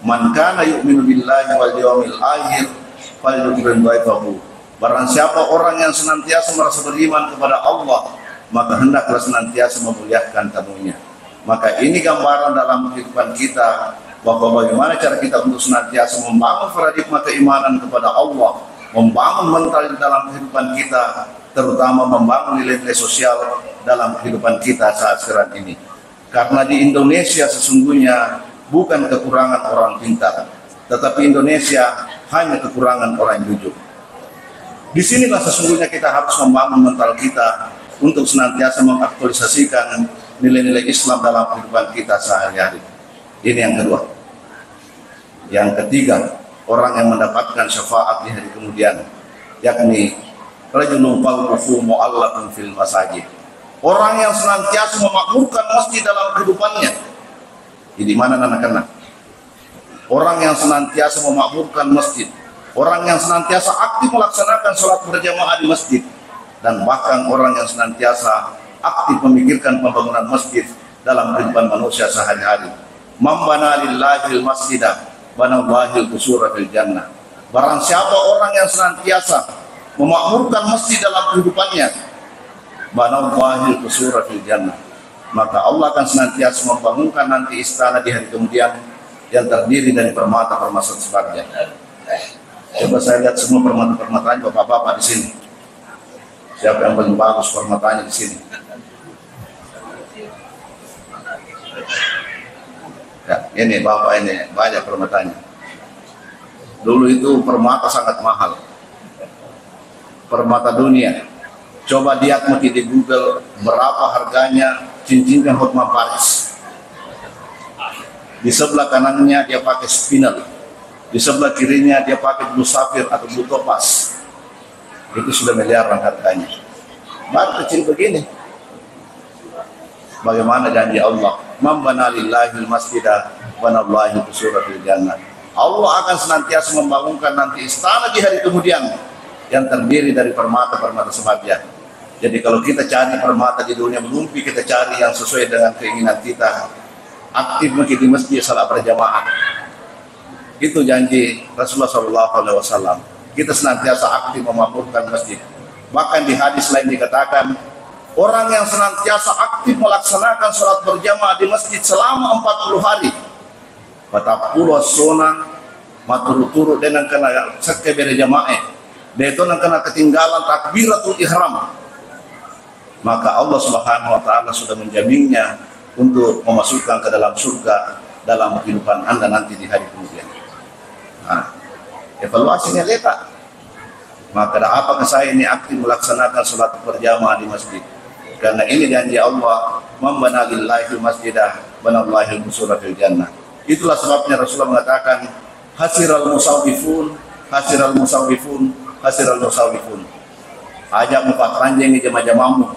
man kana yu'minu billahi wal yawmil akhir falyukrim dhaifahu. Barang siapa orang yang senantiasa merasa beriman kepada Allah, maka hendaklah senantiasa memuliakan tamunya. Maka ini gambaran dalam kehidupan kita bahwa bagaimana cara kita untuk senantiasa membangun paradigma keimanan kepada Allah, membangun mental dalam kehidupan kita, terutama membangun nilai-nilai sosial dalam kehidupan kita saat sekarang ini. Karena di Indonesia sesungguhnya bukan kekurangan orang pintar, tetapi Indonesia hanya kekurangan orang jujur. Disinilah sesungguhnya kita harus membangun mental kita untuk senantiasa mengaktualisasikan nilai-nilai Islam dalam kehidupan kita sehari-hari. Ini yang kedua. Yang ketiga, orang yang mendapatkan syafaat di hari kemudian, yakni rajulun qalbuhu mu'allaqun fil masajid. Orang yang senantiasa memakmurkan masjid dalam kehidupannya. Di mana anak-anak? Orang yang senantiasa memakmurkan masjid, orang yang senantiasa aktif melaksanakan sholat berjamaah di masjid, dan bahkan orang yang senantiasa aktif memikirkan pembangunan masjid dalam kehidupan manusia sehari-hari. Man bana lillahil masjidah banallahil qusura fil jannah. Barang siapa orang yang senantiasa memakmurkan masjid dalam kehidupannya, banallahil qusura fil jannah, maka Allah akan senantiasa membangunkan nanti istana di hari kemudian yang terdiri dari permata-permata sebarnya. Coba saya lihat semua permata-permatanya bapak-bapak di sini. Siapa yang paling bagus permatanya di sini? Ya, ini bapak ini banyak permatanya. Dulu itu permata sangat mahal. Permata dunia. Coba lihat mungkin di Google berapa harganya cincinnya Hotman Paris. Di sebelah kanannya dia pakai spinel, di sebelah kirinya dia pakai blue sapphire atau blue topaz. Itu sudah miliaran harganya. Baru kecil begini. Bagaimana janji Allah? Man bana lillahil masjidah banallahu qusura fil jannah. Allah akan senantiasa membangunkan nanti istana di hari kemudian yang terdiri dari permata-permata sebarnya. Jadi kalau kita cari permata di dunia melumpi, kita cari yang sesuai dengan keinginan kita. Aktif mungkin di masjid salat berjamaah. Itu janji Rasulullah SAW. Kita senantiasa aktif memakmurkan masjid. Bahkan di hadis lain dikatakan, orang yang senantiasa aktif melaksanakan sholat berjamaah di masjid selama 40 hari. Patapuluh sona maturu-turu dan kena sakit berjamaah. Dia itu kena ketinggalan takbiratul ihram. Maka Allah Subhanahu wa taala sudah menjaminnya untuk memasukkan ke dalam surga dalam kehidupan Anda nanti di hari kemudian. Nah, evaluasinya letak. Maka apakah saya ini aktif melaksanakan sholat berjamaah di masjid? Karena ini janji Allah, man bana lillahi masjidah banallahu qusura fil jannah. Itulah sebabnya Rasulullah mengatakan, hasiral musawwifun, hasiral musawwifun, hasiral musawwifun. Ajak muka panjang di jamaah-jamaahmu,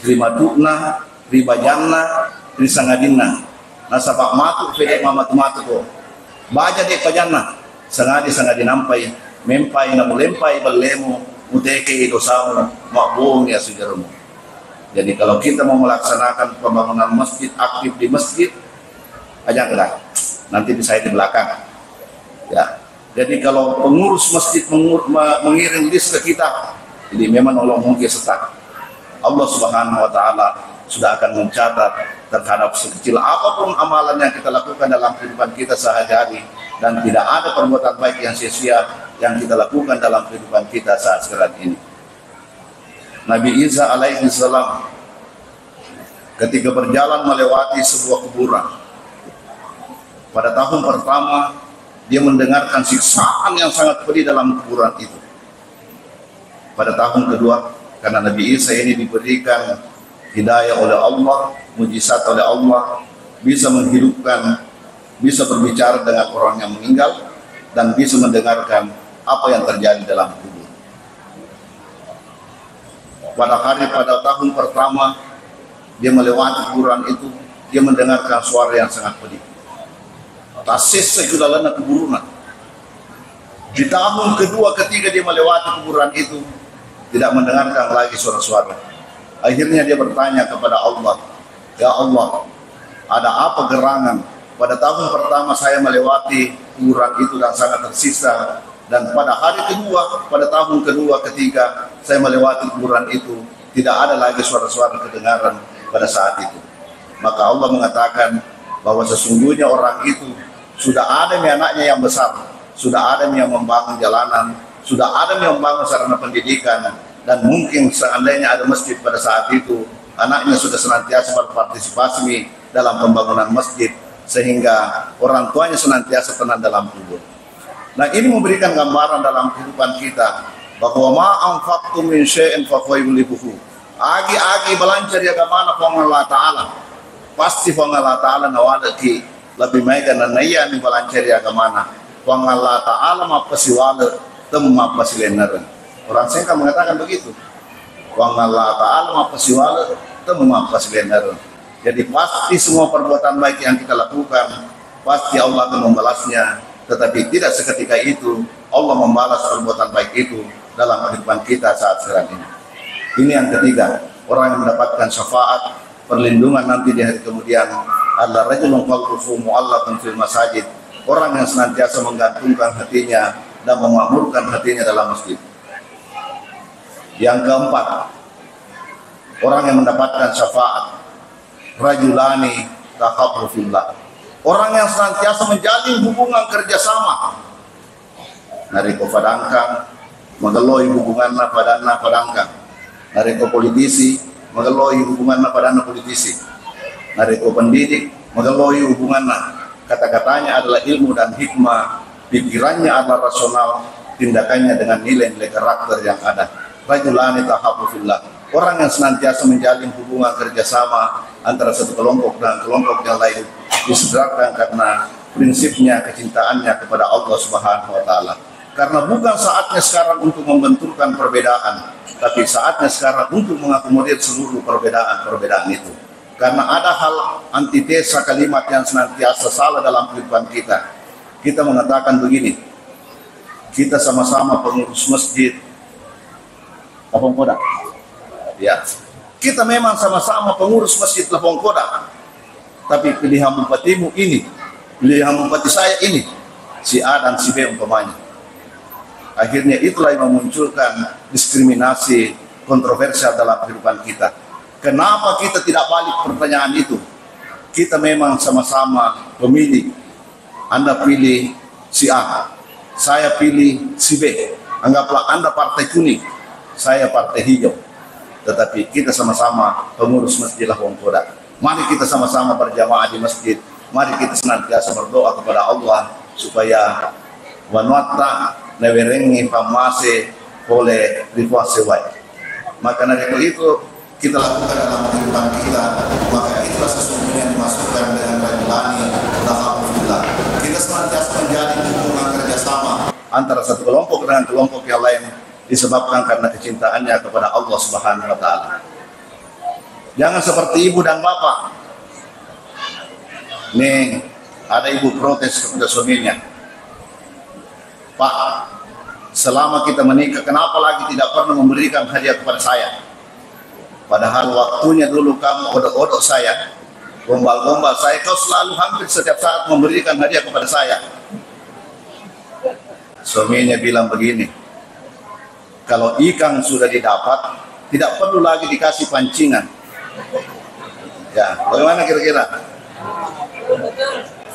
lima tukna, riba jannah, risangadina. Nasabak matu, fedek mamatu-matu ko. Baca dek pajannah, sangadi nampai, mempai na mulempai balemu, muteke dosamu, makbung ya sujarumu. Jadi kalau kita mau melaksanakan pembangunan masjid, aktif di masjid, ajak kita. Nanti bisa di belakang. Ya. Jadi kalau pengurus masjid mengirim list ke kita, jadi memang Allah mungkin setak. Allah Subhanahu wa taala sudah akan mencatat terhadap sekecil apapun amalan yang kita lakukan dalam kehidupan kita sehari-hari, dan tidak ada perbuatan baik yang sia-sia yang kita lakukan dalam kehidupan kita saat sekarang ini. Nabi Isa alaihi salam ketika berjalan melewati sebuah kuburan, pada tahun pertama dia mendengarkan siksaan yang sangat pedih dalam kuburan itu. Pada tahun kedua, karena Nabi Isa ini diberikan hidayah oleh Allah, mujizat oleh Allah, bisa menghidupkan, bisa berbicara dengan orang yang meninggal, dan bisa mendengarkan apa yang terjadi dalam kubur. Pada tahun pertama dia melewati kuburan itu, dia mendengarkan suara yang sangat pedih. Tasis sejulalana kuburan. Di tahun kedua ketika dia melewati kuburan itu, tidak mendengarkan lagi suara-suara. Akhirnya dia bertanya kepada Allah, ya Allah, ada apa gerangan? Pada tahun pertama saya melewati kuburan itu dan sangat tersisa, dan pada hari kedua, pada tahun kedua ketika saya melewati kuburan itu, tidak ada lagi suara-suara kedengaran pada saat itu. Maka Allah mengatakan bahwa sesungguhnya orang itu sudah ada anaknya yang besar, sudah ada yang membangun jalanan, sudah ada yang membangun sarana pendidikan, dan mungkin seandainya ada masjid pada saat itu, anaknya sudah senantiasa berpartisipasi dalam pembangunan masjid, sehingga orang tuanya senantiasa tenang dalam kubur. Nah, ini memberikan gambaran dalam kehidupan kita bahwa ma anfaqtum min syai'in fa huwa yukhlifuhu. Agi balancar ya gamana pang Allah Ta'ala. Pasti pang Allah Ta'ala nawada ki lebih baik dan naya ni balancar ya gamana. Pang Allah Ta'ala mapasiwala tem mapasilenaran. Orang Sengka mengatakan begitu. Pang Allah Ta'ala mapasiwala tem mapasilenaran. Jadi pasti semua perbuatan baik yang kita lakukan, pasti Allah akan membalasnya. Tetapi tidak seketika itu Allah membalas perbuatan baik itu dalam kehidupan kita saat sekarang ini. Ini yang ketiga, orang yang mendapatkan syafaat, perlindungan nanti di hari kemudian adalah rajulun qalbuhu mu'allaqun fil masajid, orang yang senantiasa menggantungkan hatinya dan memakmurkan hatinya dalam masjid. Yang keempat, orang yang mendapatkan syafaat, rajulani tahabbu fillah, orang yang senantiasa menjalin hubungan kerjasama. Nariko padangkang, magaloi hubungan na padangkang. Nariko politisi, magaloi hubungan na padana politisi. Nariko pendidik, magaloi hubungan na. Kata-katanya adalah ilmu dan hikmah, pikirannya adalah rasional, tindakannya dengan nilai-nilai karakter yang ada. Rajulani tahabbu fillah, orang yang senantiasa menjalin hubungan kerjasama antara satu kelompok dan kelompok yang lain, disebabkan karena prinsipnya kecintaannya kepada Allah Subhanahu wa Ta'ala. Karena bukan saatnya sekarang untuk membenturkan perbedaan, tapi saatnya sekarang untuk mengakomodir seluruh perbedaan-perbedaan itu. Karena ada hal antitesa kalimat yang senantiasa salah dalam kehidupan kita. Kita mengatakan begini, kita sama-sama pengurus masjid Lapong Kodak. Ya, kita memang sama-sama pengurus masjid Lapong Kodak. Tapi pilihan bupatimu ini, pilihan bupati saya ini, si A dan si B umpamanya. Akhirnya itulah yang memunculkan diskriminasi kontroversial dalam kehidupan kita. Kenapa kita tidak balik pertanyaan itu? Kita memang sama-sama pemilih. Anda pilih si A, saya pilih si B. Anggaplah Anda partai kuning, saya partai hijau. Tetapi kita sama-sama pengurus masjid Lapong Kodak. Mari kita sama-sama berjamaah di masjid. Mari kita senantiasa berdoa kepada Allah supaya wanuata newerengi pamase oleh rifasewai. Maka dari itu kita lakukan dalam kehidupan kita. Maka itulah sesungguhnya yang dimasukkan dengan rajulani tahabulillah. Kita senantiasa menjalin hubungan kerjasama antara satu kelompok dengan kelompok yang lain disebabkan karena kecintaannya kepada Allah Subhanahu wa Ta'ala. Jangan seperti ibu dan bapak. Nih, ada ibu protes kepada suaminya. Pak, selama kita menikah, kenapa lagi tidak pernah memberikan hadiah kepada saya? Padahal waktunya dulu kamu odok-odok saya, gombal-gombal saya, kau selalu hampir setiap saat memberikan hadiah kepada saya. Suaminya bilang begini, kalau ikan sudah didapat, tidak perlu lagi dikasih pancingan. Ya, bagaimana kira-kira?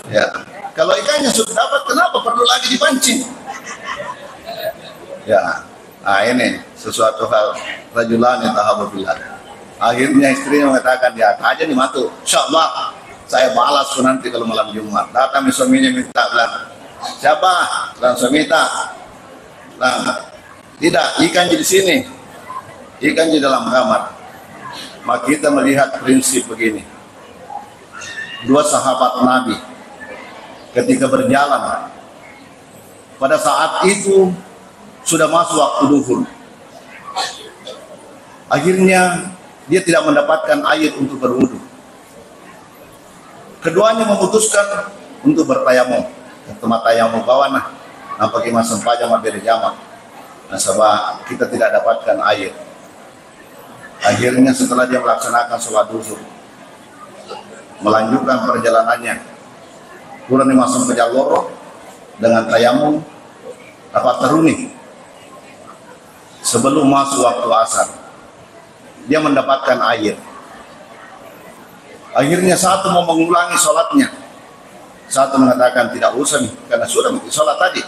Ya, kalau ikannya sudah dapat, kenapa perlu lagi dipancing? Ya, nah ini sesuatu hal rajulani tahabulillah. Akhirnya istrinya mengatakan, ya aja nih matu, insyaallah saya balas nanti kalau malam Jumat. Datang suaminya minta, bilang, siapa? Dan suami minta, nah, tidak, ikan di sini, ikan di dalam kamar. Maka kita melihat prinsip begini. Dua sahabat Nabi ketika berjalan, pada saat itu sudah masuk waktu duhur. Akhirnya dia tidak mendapatkan air untuk berwudu. Keduanya memutuskan untuk bertayamum. Tempat tayamum kawan, nampaknya masam pajama berjamaah. Nasabah kita tidak dapatkan air. Akhirnya setelah dia melaksanakan sholat duhur, melanjutkan perjalanannya, kurang masuk ke Jaloro dengan tayamum dapat teruni. Sebelum masuk waktu asar, dia mendapatkan air. Akhirnya satu mau mengulangi sholatnya, satu mengatakan tidak usah nih, karena sudah sholat tadi.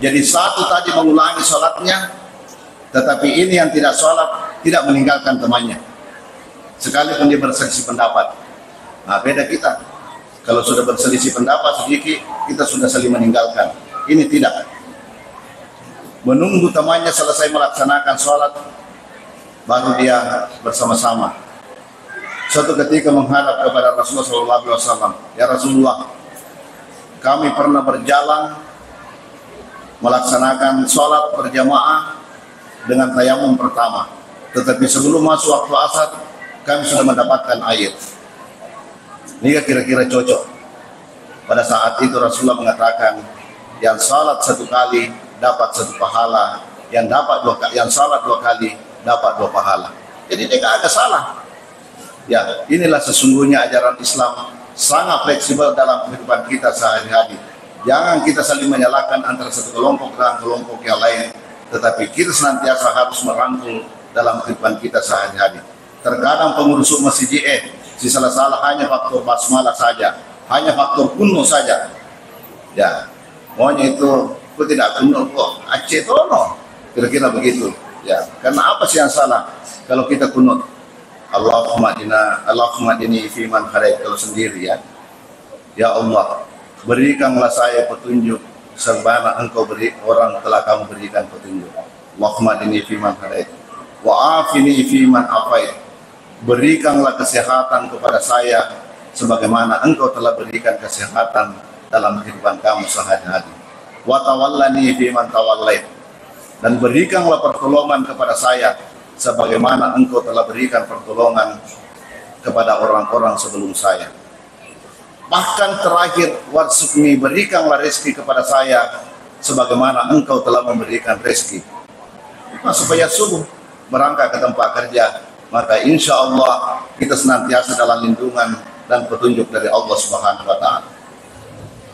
Jadi satu tadi mengulangi sholatnya, Tetapi ini yang tidak sholat, tidak meninggalkan temannya, sekalipun dia berselisih pendapat. Nah, beda kita. Kalau sudah berselisih pendapat sedikit, kita sudah saling meninggalkan. Ini tidak. Menunggu temannya selesai melaksanakan sholat, baru dia bersama-sama. Suatu ketika menghadap kepada Rasulullah SAW, ya Rasulullah, kami pernah berjalan melaksanakan sholat berjamaah dengan tayamum pertama, tetapi sebelum masuk waktu asar kami sudah mendapatkan air. Ini kira-kira cocok. Pada saat itu Rasulullah mengatakan, yang salat satu kali dapat satu pahala, yang salat dua kali dapat dua pahala. Jadi dia agak salah. Ya, inilah sesungguhnya ajaran Islam sangat fleksibel dalam kehidupan kita sehari-hari. Jangan kita saling menyalahkan antara satu kelompok dengan kelompok yang lain, tetapi kita senantiasa harus merangkul dalam kehidupan kita sehari-hari. Terkadang pengurus masjid si salah-salah hanya faktor basmalah saja, hanya faktor kuno saja. Ya, maunya itu kok tidak kuno kok Aceh tono, kira-kira begitu. Ya, karena apa sih yang salah kalau kita kunut? Allahumma dini fiman hadait, kalau sendiri ya. Ya Allah, berikanlah saya petunjuk sebagaimana Engkau telah Kamu berikan petunjuk. Allahumma dini fiman hadait wa afini fiman afait. Berikanlah kesehatan kepada saya sebagaimana Engkau telah berikan kesehatan dalam kehidupan kamu sehari-hari. Wa tawallani fiman tawallait. Dan berikanlah pertolongan kepada saya sebagaimana Engkau telah berikan pertolongan kepada orang-orang sebelum saya. Bahkan terakhir, warzuqni, berikanlah rezeki kepada saya sebagaimana Engkau telah memberikan rezeki. Nah, supaya subuh berangkat ke tempat kerja, maka insya Allah kita senantiasa dalam lindungan dan petunjuk dari Allah Subhanahu wa Ta'ala.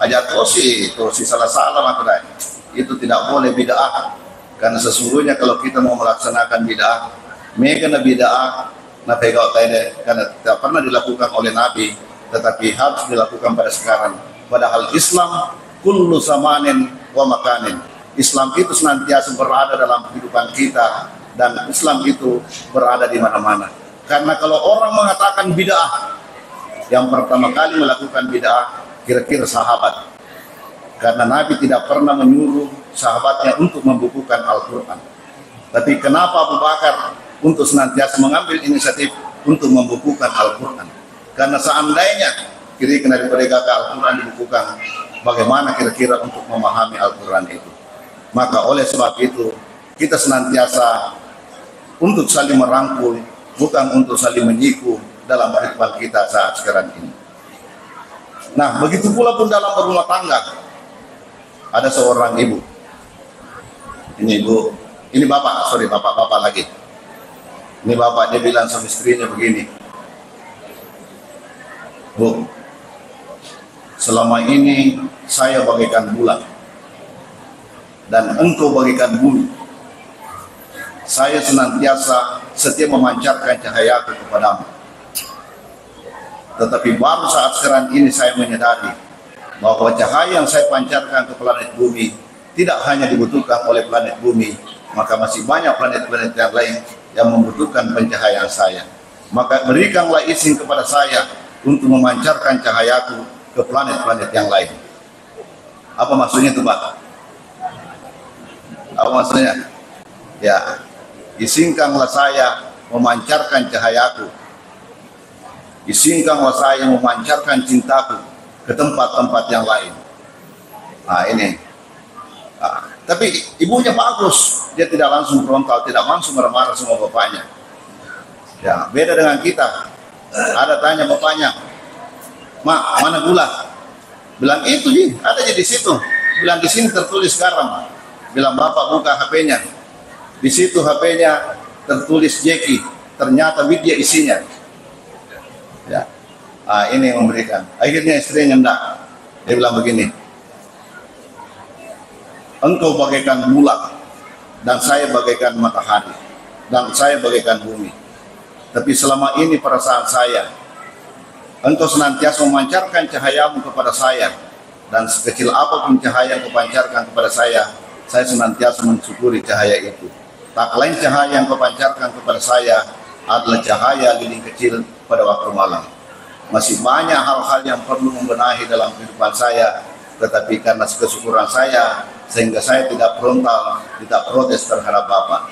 Ajak tosi salah-salah maka itu tidak boleh bid'ah. Karena sesungguhnya kalau kita mau melaksanakan bid'ah, megana bid'ah, nah pegau tadi karena tidak pernah dilakukan oleh Nabi, tetapi harus dilakukan pada sekarang. Padahal Islam kullu zamanin wa makanin. Islam itu senantiasa berada dalam kehidupan kita, dan Islam itu berada di mana-mana. Karena kalau orang mengatakan bid'ah, yang pertama kali melakukan bid'ah kira-kira sahabat. Karena Nabi tidak pernah menyuruh sahabatnya untuk membukukan Al-Quran. Tapi kenapa Abu Bakar untuk senantiasa mengambil inisiatif untuk membukukan Al-Quran? Karena seandainya kira-kira dari mereka Al-Quran dibukukan, bagaimana kira-kira untuk memahami Al-Quran itu? Maka oleh sebab itu kita senantiasa untuk saling merangkul, bukan untuk saling menyiku dalam kehidupan kita saat sekarang ini. Nah, begitu pula pun dalam berumah tangga. Ada seorang ibu. Ini ibu, ini bapak lagi. Ini bapak, dia bilang sama istrinya begini, Bu, selama ini saya bagaikan bulan dan engkau bagaikan bumi. Saya senantiasa setia memancarkan cahayaku kepadamu. Tetapi baru saat sekarang ini saya menyadari bahwa cahaya yang saya pancarkan ke planet bumi tidak hanya dibutuhkan oleh planet bumi, maka masih banyak planet-planet yang lain yang membutuhkan pencahayaan saya. Maka berikanlah izin kepada saya untuk memancarkan cahayaku ke planet-planet yang lain. Apa maksudnya itu, Pak? Apa maksudnya? Ya, izinkanlah saya memancarkan cahayaku. Izinkanlah saya memancarkan cintaku ke tempat-tempat yang lain. Nah, ini. Tapi ibunya bagus, dia tidak langsung frontal, tidak langsung marah-marah sama bapaknya. Ya, beda dengan kita. Ada tanya bapaknya, "Mak, mana gula?" Bilang, "Itu sih, ada di situ." Bilang, "Di sini tertulis garam." Bilang, "Bapak buka HP-nya." Di situ HP-nya tertulis Jeki, ternyata Widya isinya. Ya. Ini yang memberikan. Akhirnya istrinya enggak. Dia bilang begini, "Engkau bagaikan bulan dan saya bagaikan matahari dan saya bagaikan bumi. Tapi selama ini perasaan saya, engkau senantiasa memancarkan cahayamu kepada saya, dan sekecil apapun cahaya yang kau pancarkan kepada saya senantiasa mensyukuri cahaya itu. Tak lain cahaya yang kau pancarkan kepada saya adalah cahaya lilin kecil pada waktu malam. Masih banyak hal-hal yang perlu membenahi dalam kehidupan saya, tetapi karena kesyukuran saya, sehingga saya tidak frontal, tidak protes terhadap Bapak.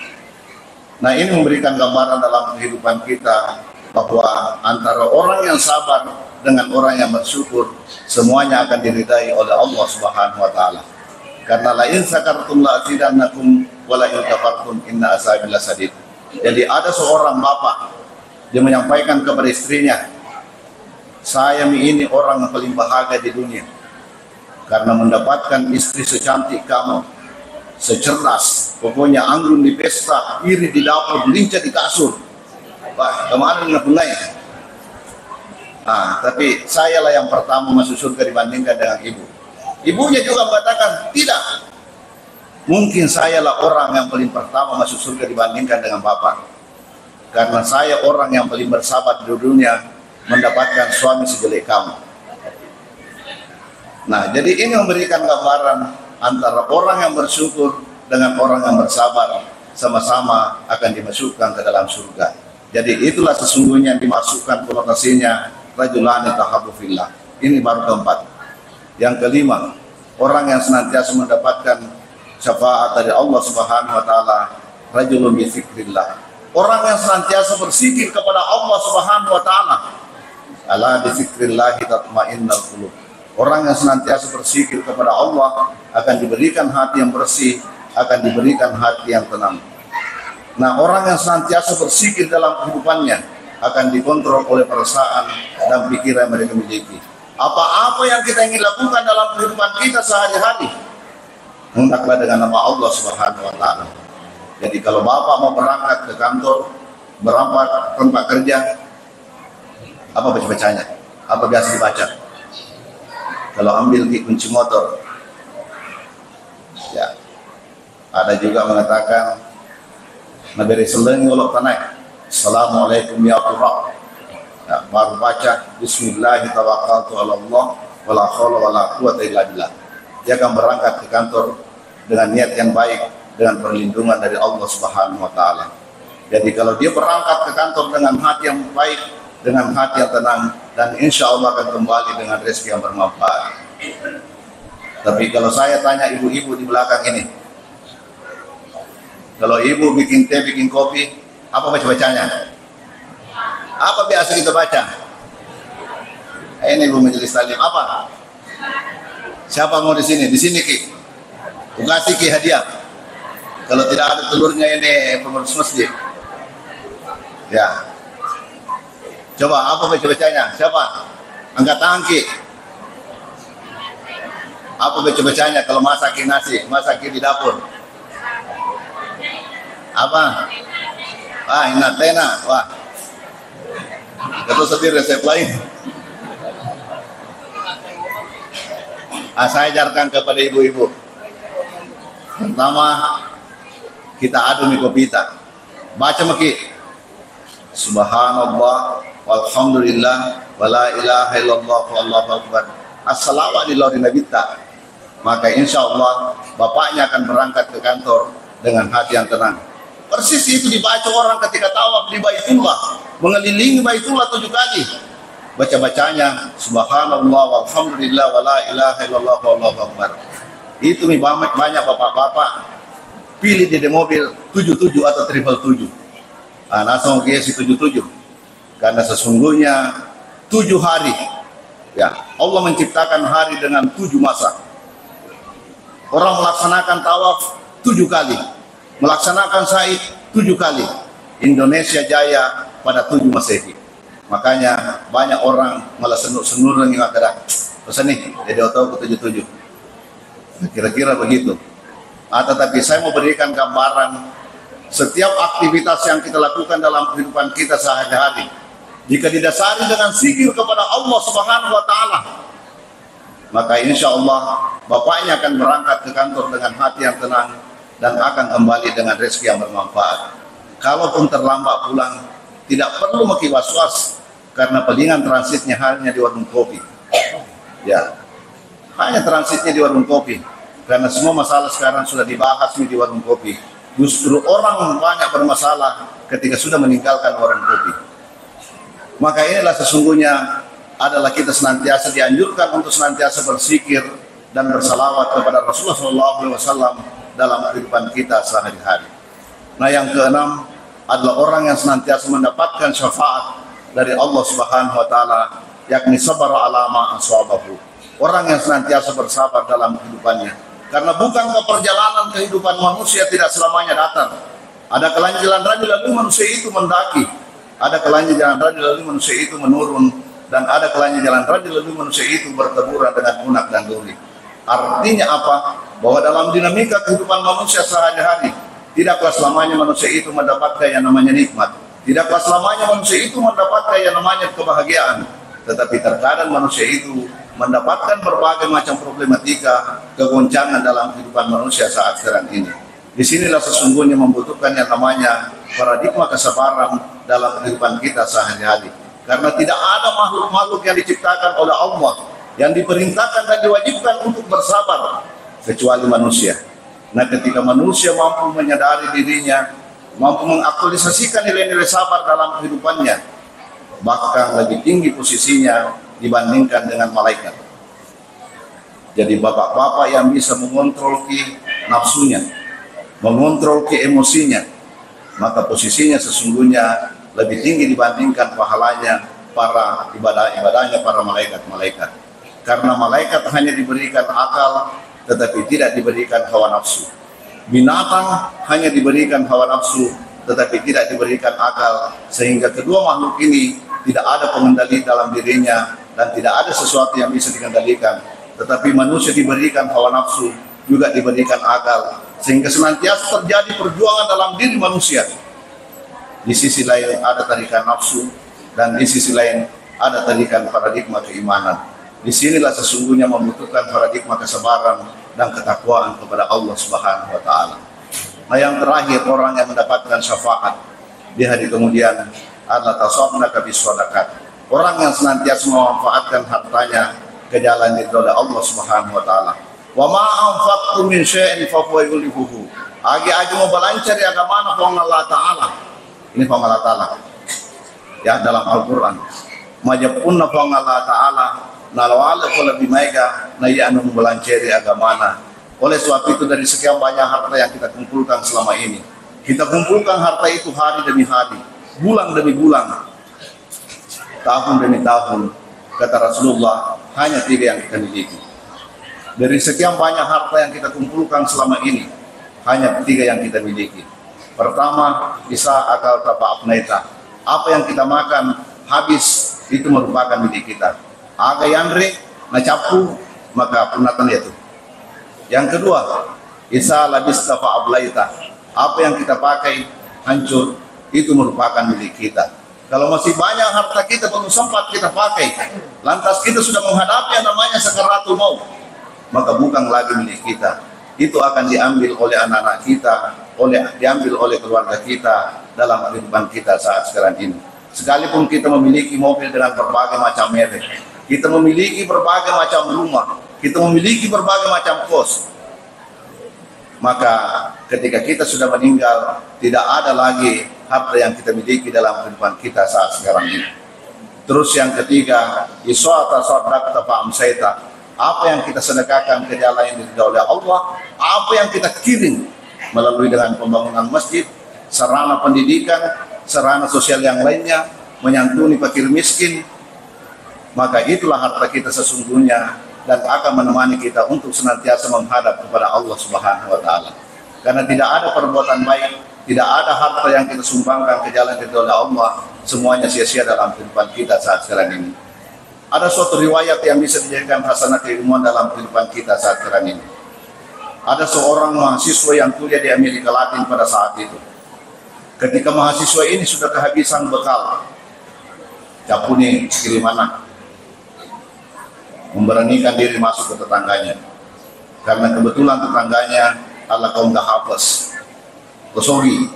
Nah, ini memberikan gambaran dalam kehidupan kita bahwa antara orang yang sabar dengan orang yang bersyukur, semuanya akan diridai oleh Allah Subhanahu wa taala. Karena la in sakartum la azidannakum wa la in kafartum inna azabi lasadid. Jadi ada seorang bapak dia menyampaikan kepada istrinya, saya ini orang yang paling bahagia di dunia karena mendapatkan istri secantik kamu, secerdas, pokoknya anggun di pesta, iri di dapur, lincah di kasur. Wah, kemana dengan punanya? Tapi sayalah yang pertama masuk surga dibandingkan dengan ibu. Ibunya juga mengatakan, tidak. Mungkin sayalah orang yang paling pertama masuk surga dibandingkan dengan bapak. Karena saya orang yang paling bersahabat di dunia mendapatkan suami sejelek kamu. Nah, jadi ini memberikan gambaran antara orang yang bersyukur dengan orang yang bersabar sama-sama akan dimasukkan ke dalam surga. Jadi itulah sesungguhnya yang dimasukkan konotasinya rajulani tahabbu fillah. Ini baru keempat. Yang kelima, orang yang senantiasa mendapatkan syafaat dari Allah Subhanahu wa taala, rajulun bi dzikrillah. Orang yang senantiasa berzikir kepada Allah Subhanahu wa taala. Ala bi dzikrillah tatma'innul qulub. Orang yang senantiasa berzikir kepada Allah akan diberikan hati yang bersih, akan diberikan hati yang tenang. Nah, orang yang senantiasa berzikir dalam kehidupannya akan dikontrol oleh perasaan dan pikiran yang mereka miliki. Apa-apa yang kita ingin lakukan dalam kehidupan kita sehari-hari, hendaklah dengan nama Allah Subhanahu wa taala. Jadi kalau Bapak mau berangkat ke kantor, berangkat tempat kerja, apa baca-bacanya? Apa biasa dibaca? Kalau ambil kunci motor, ya, ada juga mengatakan naberi selengi ulok tanah. Assalamualaikum ya Allah. Ya, baru baca Bismillahirrahmanirrahim. Wala haula wala quwwata illa billah. Dia akan berangkat ke kantor dengan niat yang baik, dengan perlindungan dari Allah Subhanahu wa taala. Jadi kalau dia berangkat ke kantor dengan hati yang baik, dengan hati yang tenang, dan insya Allah akan kembali dengan rezeki yang bermanfaat. Tapi kalau saya tanya ibu-ibu di belakang ini, kalau ibu bikin teh, bikin kopi, apa baca-bacanya? Apa biasa kita baca? Ini ibu majelis taklim apa? Siapa mau di sini? Di sini Ki. Aku kasih Ki hadiah. Kalau tidak ada telurnya ini pengurus masjid. Ya. Coba apa baca-bacanya? Siapa? Angkat tangan Ki. Apa baca-bacanya kalau masakin nasi, masakin di dapur? Apa? Ini tena. Wah. Itu sendiri resep lain. Saya ajarkan kepada ibu-ibu. Pertama, kita adu nih kopita. Baca maki. Subhanallah, walhamdulillah, wala ilaha illallah, wallahu akbar. Assalamualaikum nabita. Maka insya Allah bapaknya akan berangkat ke kantor dengan hati yang tenang. Persis itu dibaca orang ketika tawaf di Baitullah, mengelilingi Baitullah 7 kali. Baca-bacanya subhanallah walhamdulillah wala ilaha illallah wallahu akbar. Itu banyak bapak-bapak pilih di mobil 77 atau 777. Langsung GSI 77. Karena sesungguhnya 7 hari ya, Allah menciptakan hari dengan 7 masa. Orang melaksanakan tawaf 7 kali, melaksanakan sa'i 7 kali. Indonesia jaya pada 7 Masehi. Makanya banyak orang malah senur-senur yang ada pesan nih jadi otot ke 77. Kira-kira begitu. Tetapi saya mau berikan gambaran setiap aktivitas yang kita lakukan dalam kehidupan kita sehari-hari, jika didasari dengan zikir kepada Allah Subhanahu wa taala, maka insya Allah bapaknya akan berangkat ke kantor dengan hati yang tenang dan akan kembali dengan rezeki yang bermanfaat. Kalaupun terlambat pulang, tidak perlu makin was-was karena palingan transitnya hanya di warung kopi. Ya, hanya transitnya di warung kopi. Karena semua masalah sekarang sudah dibahas di warung kopi. Justru orang banyak bermasalah ketika sudah meninggalkan warung kopi. Maka inilah sesungguhnya adalah kita senantiasa dianjurkan untuk senantiasa berzikir dan bersalawat kepada Rasulullah SAW dalam kehidupan kita sehari-hari. Nah, yang keenam adalah orang yang senantiasa mendapatkan syafaat dari Allah Subhanahu wa taala, yakni sabar ala ma aswabahu. Orang yang senantiasa bersabar dalam kehidupannya. Karena bukankah perjalanan kehidupan manusia tidak selamanya datar. Ada kalanya jalan raya lalu manusia itu mendaki. Ada kalanya jalan raya lalu manusia itu menurun, dan ada kalanya jalan raya lalu manusia itu berteburan dengan unak dan duri. Artinya apa? Bahwa dalam dinamika kehidupan manusia sehari-hari, tidaklah selamanya manusia itu mendapatkan yang namanya nikmat. Tidaklah selamanya manusia itu mendapatkan yang namanya kebahagiaan. Tetapi terkadang manusia itu mendapatkan berbagai macam problematika, kegoncangan dalam kehidupan manusia saat sekarang ini. Disinilah sesungguhnya membutuhkan yang namanya paradigma kesabaran dalam kehidupan kita sehari-hari. Karena tidak ada makhluk-makhluk yang diciptakan oleh Allah yang diperintahkan dan diwajibkan untuk bersabar kecuali manusia. Nah, ketika manusia mampu menyadari dirinya, mampu mengaktualisasikan nilai-nilai sabar dalam kehidupannya, bahkan lebih tinggi posisinya dibandingkan dengan malaikat. Jadi bapak-bapak yang bisa mengontrol nafsunya, mengontrol emosinya, maka posisinya sesungguhnya lebih tinggi dibandingkan pahalanya para ibadahnya para malaikat-malaikat. Karena malaikat hanya diberikan akal tetapi tidak diberikan hawa nafsu. Binatang hanya diberikan hawa nafsu tetapi tidak diberikan akal, sehingga kedua makhluk ini tidak ada pengendali dalam dirinya dan tidak ada sesuatu yang bisa dikendalikan. Tetapi manusia diberikan hawa nafsu, juga diberikan akal, sehingga senantiasa terjadi perjuangan dalam diri manusia. Di sisi lain ada tarikan nafsu, dan di sisi lain ada tarikan paradigma keimanan. Disinilah sesungguhnya membutuhkan paradigma kesabaran dan ketakwaan kepada Allah Subhanahu wa taala. Nah, yang terakhir, orang yang mendapatkan syafaat di hari kemudian adalah tasaddaq bisadakat. Orang yang senantiasa memanfaatkan hartanya ke jalan oleh Allah Subhanahu wa taala. Wa ma anfaqtum min syai'in fa huwa yukhlifuhu. Agi-agi mau balancar ya ke mana Allah taala. Ini Allah taala. Ya, dalam Al-Qur'an. Majapunna Allah taala nalawala kala bimaika na yanu balancari agamana. Oleh sebab itu, dari sekian banyak harta yang kita kumpulkan selama ini, kita kumpulkan harta itu hari demi hari, bulan demi bulan, tahun demi tahun. Kata Rasulullah, hanya 3 yang kita miliki. Dari sekian banyak harta yang kita kumpulkan selama ini, hanya 3 yang kita miliki. Pertama, isa akal tapa apnaita. Apa yang kita makan habis itu merupakan milik kita. Aga yandre nacapu maka punatan itu. Yang kedua, isa labis tafa ablaita. Apa yang kita pakai hancur itu merupakan milik kita. Kalau masih banyak harta kita belum sempat kita pakai, lantas kita sudah menghadapi yang namanya sakaratul maut, maka bukan lagi milik kita. Itu akan diambil oleh anak-anak kita, diambil oleh keluarga kita dalam kehidupan kita saat sekarang ini. Sekalipun kita memiliki mobil dengan berbagai macam merek, kita memiliki berbagai macam rumah, kita memiliki berbagai macam kos, maka ketika kita sudah meninggal, tidak ada lagi harta yang kita miliki dalam kehidupan kita saat sekarang ini. Terus yang ketiga, iswata sadaqata fa amsaita. Apa yang kita sedekahkan ke jalan yang diridhai oleh Allah, apa yang kita kirim melalui dengan pembangunan masjid, sarana pendidikan, sarana sosial yang lainnya, menyantuni fakir miskin, maka itulah harta kita sesungguhnya dan akan menemani kita untuk senantiasa menghadap kepada Allah Subhanahu wa taala. Karena tidak ada perbuatan baik, tidak ada harta yang kita sumbangkan ke jalan oleh Allah, semuanya sia-sia dalam kehidupan kita saat sekarang ini. Ada suatu riwayat yang bisa dijadikan hasanah keilmuan dalam kehidupan kita saat sekarang ini. Ada seorang mahasiswa yang kuliah di Amerika Latin pada saat itu. Ketika mahasiswa ini sudah kehabisan bekal, capuni kirim anak, memberanikan diri masuk ke tetangganya. Karena kebetulan tetangganya adalah kaum Dahafas, Kosogi.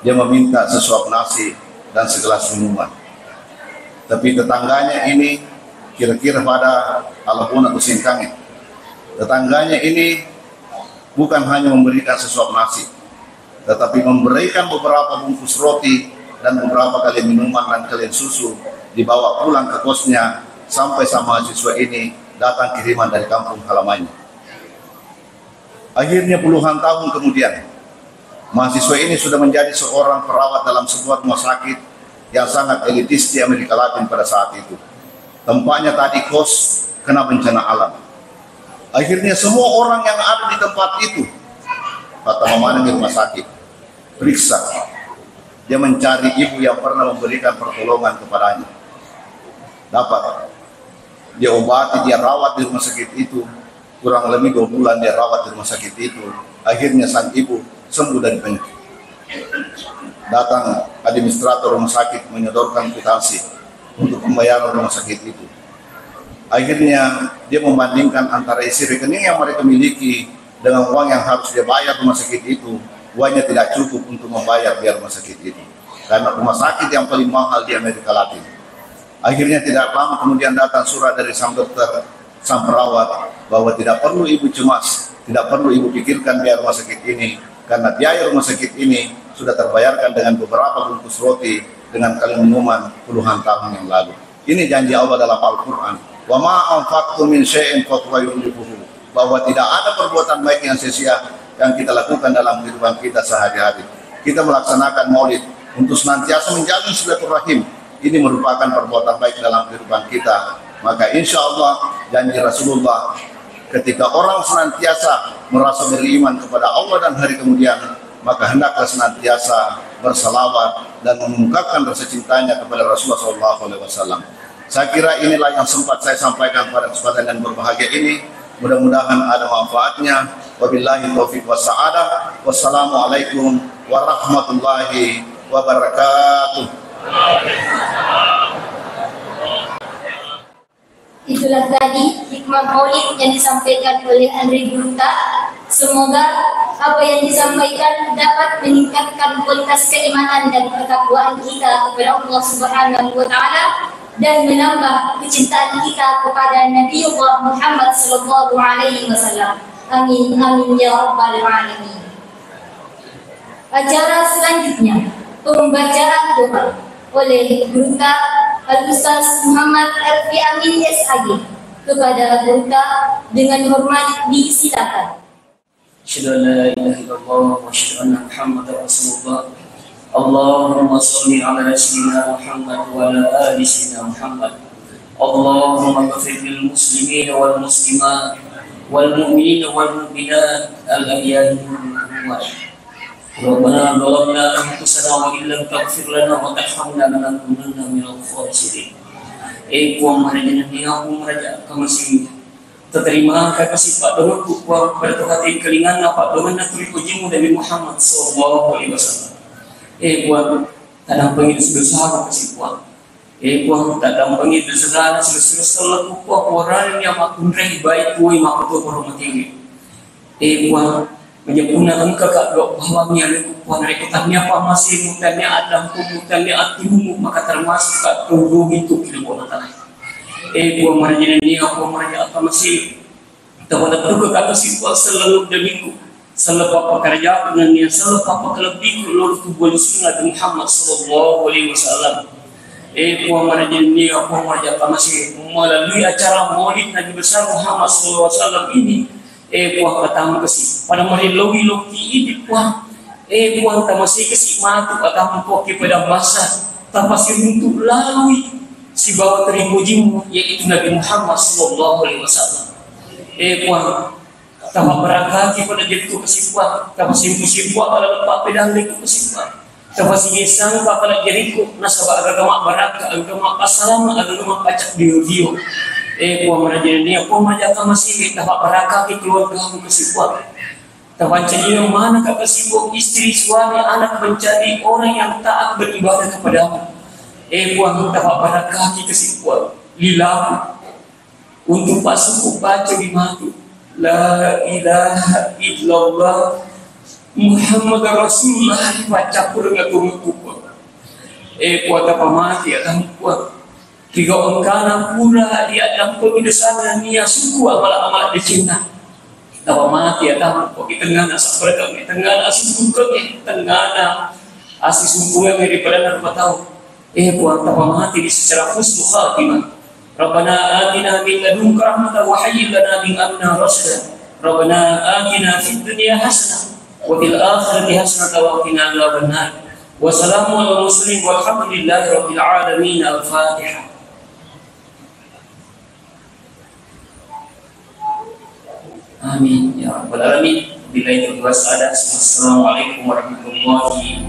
Dia meminta sesuap nasi dan segelas minuman. Tapi tetangganya ini kira-kira pada alapun atau singkangnya. Tetangganya ini bukan hanya memberikan sesuap nasi, tetapi memberikan beberapa bungkus roti dan beberapa kali minuman dan kalian susu, dibawa pulang ke kosnya sampai sama mahasiswa ini datang kiriman dari kampung halamannya. Akhirnya puluhan tahun kemudian, mahasiswa ini sudah menjadi seorang perawat dalam sebuah rumah sakit yang sangat elitis di Amerika Latin pada saat itu. Tempatnya tadi kos kena bencana alam. Akhirnya semua orang yang ada di tempat itu, kata memanah di rumah sakit, periksa. Dia mencari ibu yang pernah memberikan pertolongan kepadanya. Dapat. Dia obati, dia rawat di rumah sakit itu. Kurang lebih 2 bulan dia rawat di rumah sakit itu. Akhirnya sang ibu sembuh dari penyakit. Datang administrator rumah sakit menyodorkan kwitansi untuk pembayaran rumah sakit itu. Akhirnya dia membandingkan antara isi rekening yang mereka miliki dengan uang yang harus dia bayar rumah sakit itu. Uangnya tidak cukup untuk membayar biaya rumah sakit itu, karena rumah sakit yang paling mahal di Amerika Latin. Akhirnya tidak lama kemudian datang surat dari sang dokter, sang perawat, bahwa tidak perlu ibu cemas, tidak perlu ibu pikirkan biaya rumah sakit ini, karena biaya rumah sakit ini sudah terbayarkan dengan beberapa bungkus roti dengan kali minuman puluhan tahun yang lalu. Ini janji Allah dalam Al-Quran. Wa ma anfaqtum min syai'in fahuwa yukhlifuhu, bahwa tidak ada perbuatan baik yang sia-sia yang kita lakukan dalam kehidupan kita sehari-hari. Kita melaksanakan maulid untuk senantiasa menjalin silaturahim. Ini merupakan perbuatan baik dalam kehidupan kita. Maka insya Allah janji Rasulullah, ketika orang senantiasa merasa beriman kepada Allah dan hari kemudian, maka hendaklah senantiasa bersalawat dan mengungkapkan rasa cintanya kepada Rasulullah SAW. Saya kira inilah yang sempat saya sampaikan pada kesempatan yang berbahagia ini. Mudah-mudahan ada manfaatnya. Wabillahi taufiq wassa'adah. Wassalamualaikum warahmatullahi wabarakatuh. Itulah tadi hikmah maulid yang disampaikan oleh Andre Gurta. Semoga apa yang disampaikan dapat meningkatkan kualitas keimanan dan ketakwaan kita kepada Allah Subhanahu wa Ta'ala dan menambah kecintaan kita kepada Nabi Muhammad sallallahu alaihi wasallam. Amin amin ya rabbal alamin. Acara selanjutnya pembacaan doa oleh Gurta Al-Ustaz Muhammad Arfi Amin SAG. Kepada Gurta dengan hormat disilakan. Asyhadu an la ilaha illallah wa asyhadu anna Muhammadar Rasulullah. Allahumma shalli ala sayyidina Muhammad wa ala ali sayyidina Muhammad. Allahumma ighfir lil muslimin wal muslimat wal mu'minin wal mu'minat al ahya'i minhum wal amwat. Rabbana zalamna anfusana wa illam taghfir lana wa tarhamna lanakunanna minal khasirin. Kuang maharaja ni aku maharaja kamasih terima kasih Pak Donoku kuang pada hati kelingan Pak Donon na tuli pujimu Nabi Muhammad sallallahu alaihi wasallam. Kuang tadang pangit sebesar kasih kuang. Kuang tadang pangit sebesar sebesar ku kuang orang yang makundrai baik kuai makutu hormati. Kuang menjapuna engkau kak dok bahwanya leku kuang rekotannya apa masih mutannya adam mutannya atimu maka termasuk kak tunggu itu kilibona tanah. Kuang marajin ini aku marajin apa masih tawadat tu kak kasih kuang selalu demiku selalu apa kerja dengan dia selalu apa kelebih lor tu boleh sunat Muhammad sallallahu alaihi wasallam. Kuang marajin ini aku marajin apa masih melalui acara maulid Nabi besar Muhammad sallallahu alaihi wasallam ini. Kuang pertama kasih pada mari logi ini kuang kuang tamasi kasih matu atau kuang kepada masa tamasi untuk lalui si bawa terimujimu yaitu Nabi Muhammad sallallahu alaihi wasallam. Kuang tambah berakati pada jatuh kasih kuang tamasi musim kuang pada lepak pedang leku kasih kuang tamasi gesang pada jeriku nasabah agama barakah agama assalam agama pacak dio kuang marajin ini aku marajin masih dapat barakah di keluarga kamu kasih kuang tawancani yang mana kak kasih kuang istri suami anak mencari orang yang taat beribadah kepadamu. Kuang dapat barakah di kasih kuang lilahu untuk pak suku baca di matu la ilaha illallah Muhammad Rasulullah baca pun dengan tubuh kuang. Kuang dapat mati akan kuang tiga orang pula dia dalam pemidasan niat suku amal-amal di Cina. tawa mati ya taman kok tengah nasa mereka tengah nasi suka tengah asli sungguh yang daripada apa tahu buat tawa mati di secara husnul khatimah. Rabbana atina min ladunka rahmatan wa hayyi lana min amrina rashada. Rabbana atina fid dunya hasanah wa fil akhirati hasanah wa qina adzabannar. Wassalamu ala mursalin walhamdulillahi rabbil alamin. Al-Fatihah. Amin ya rabbal alamin. Billahi taufiq wal hidayah. Assalamualaikum warahmatullahi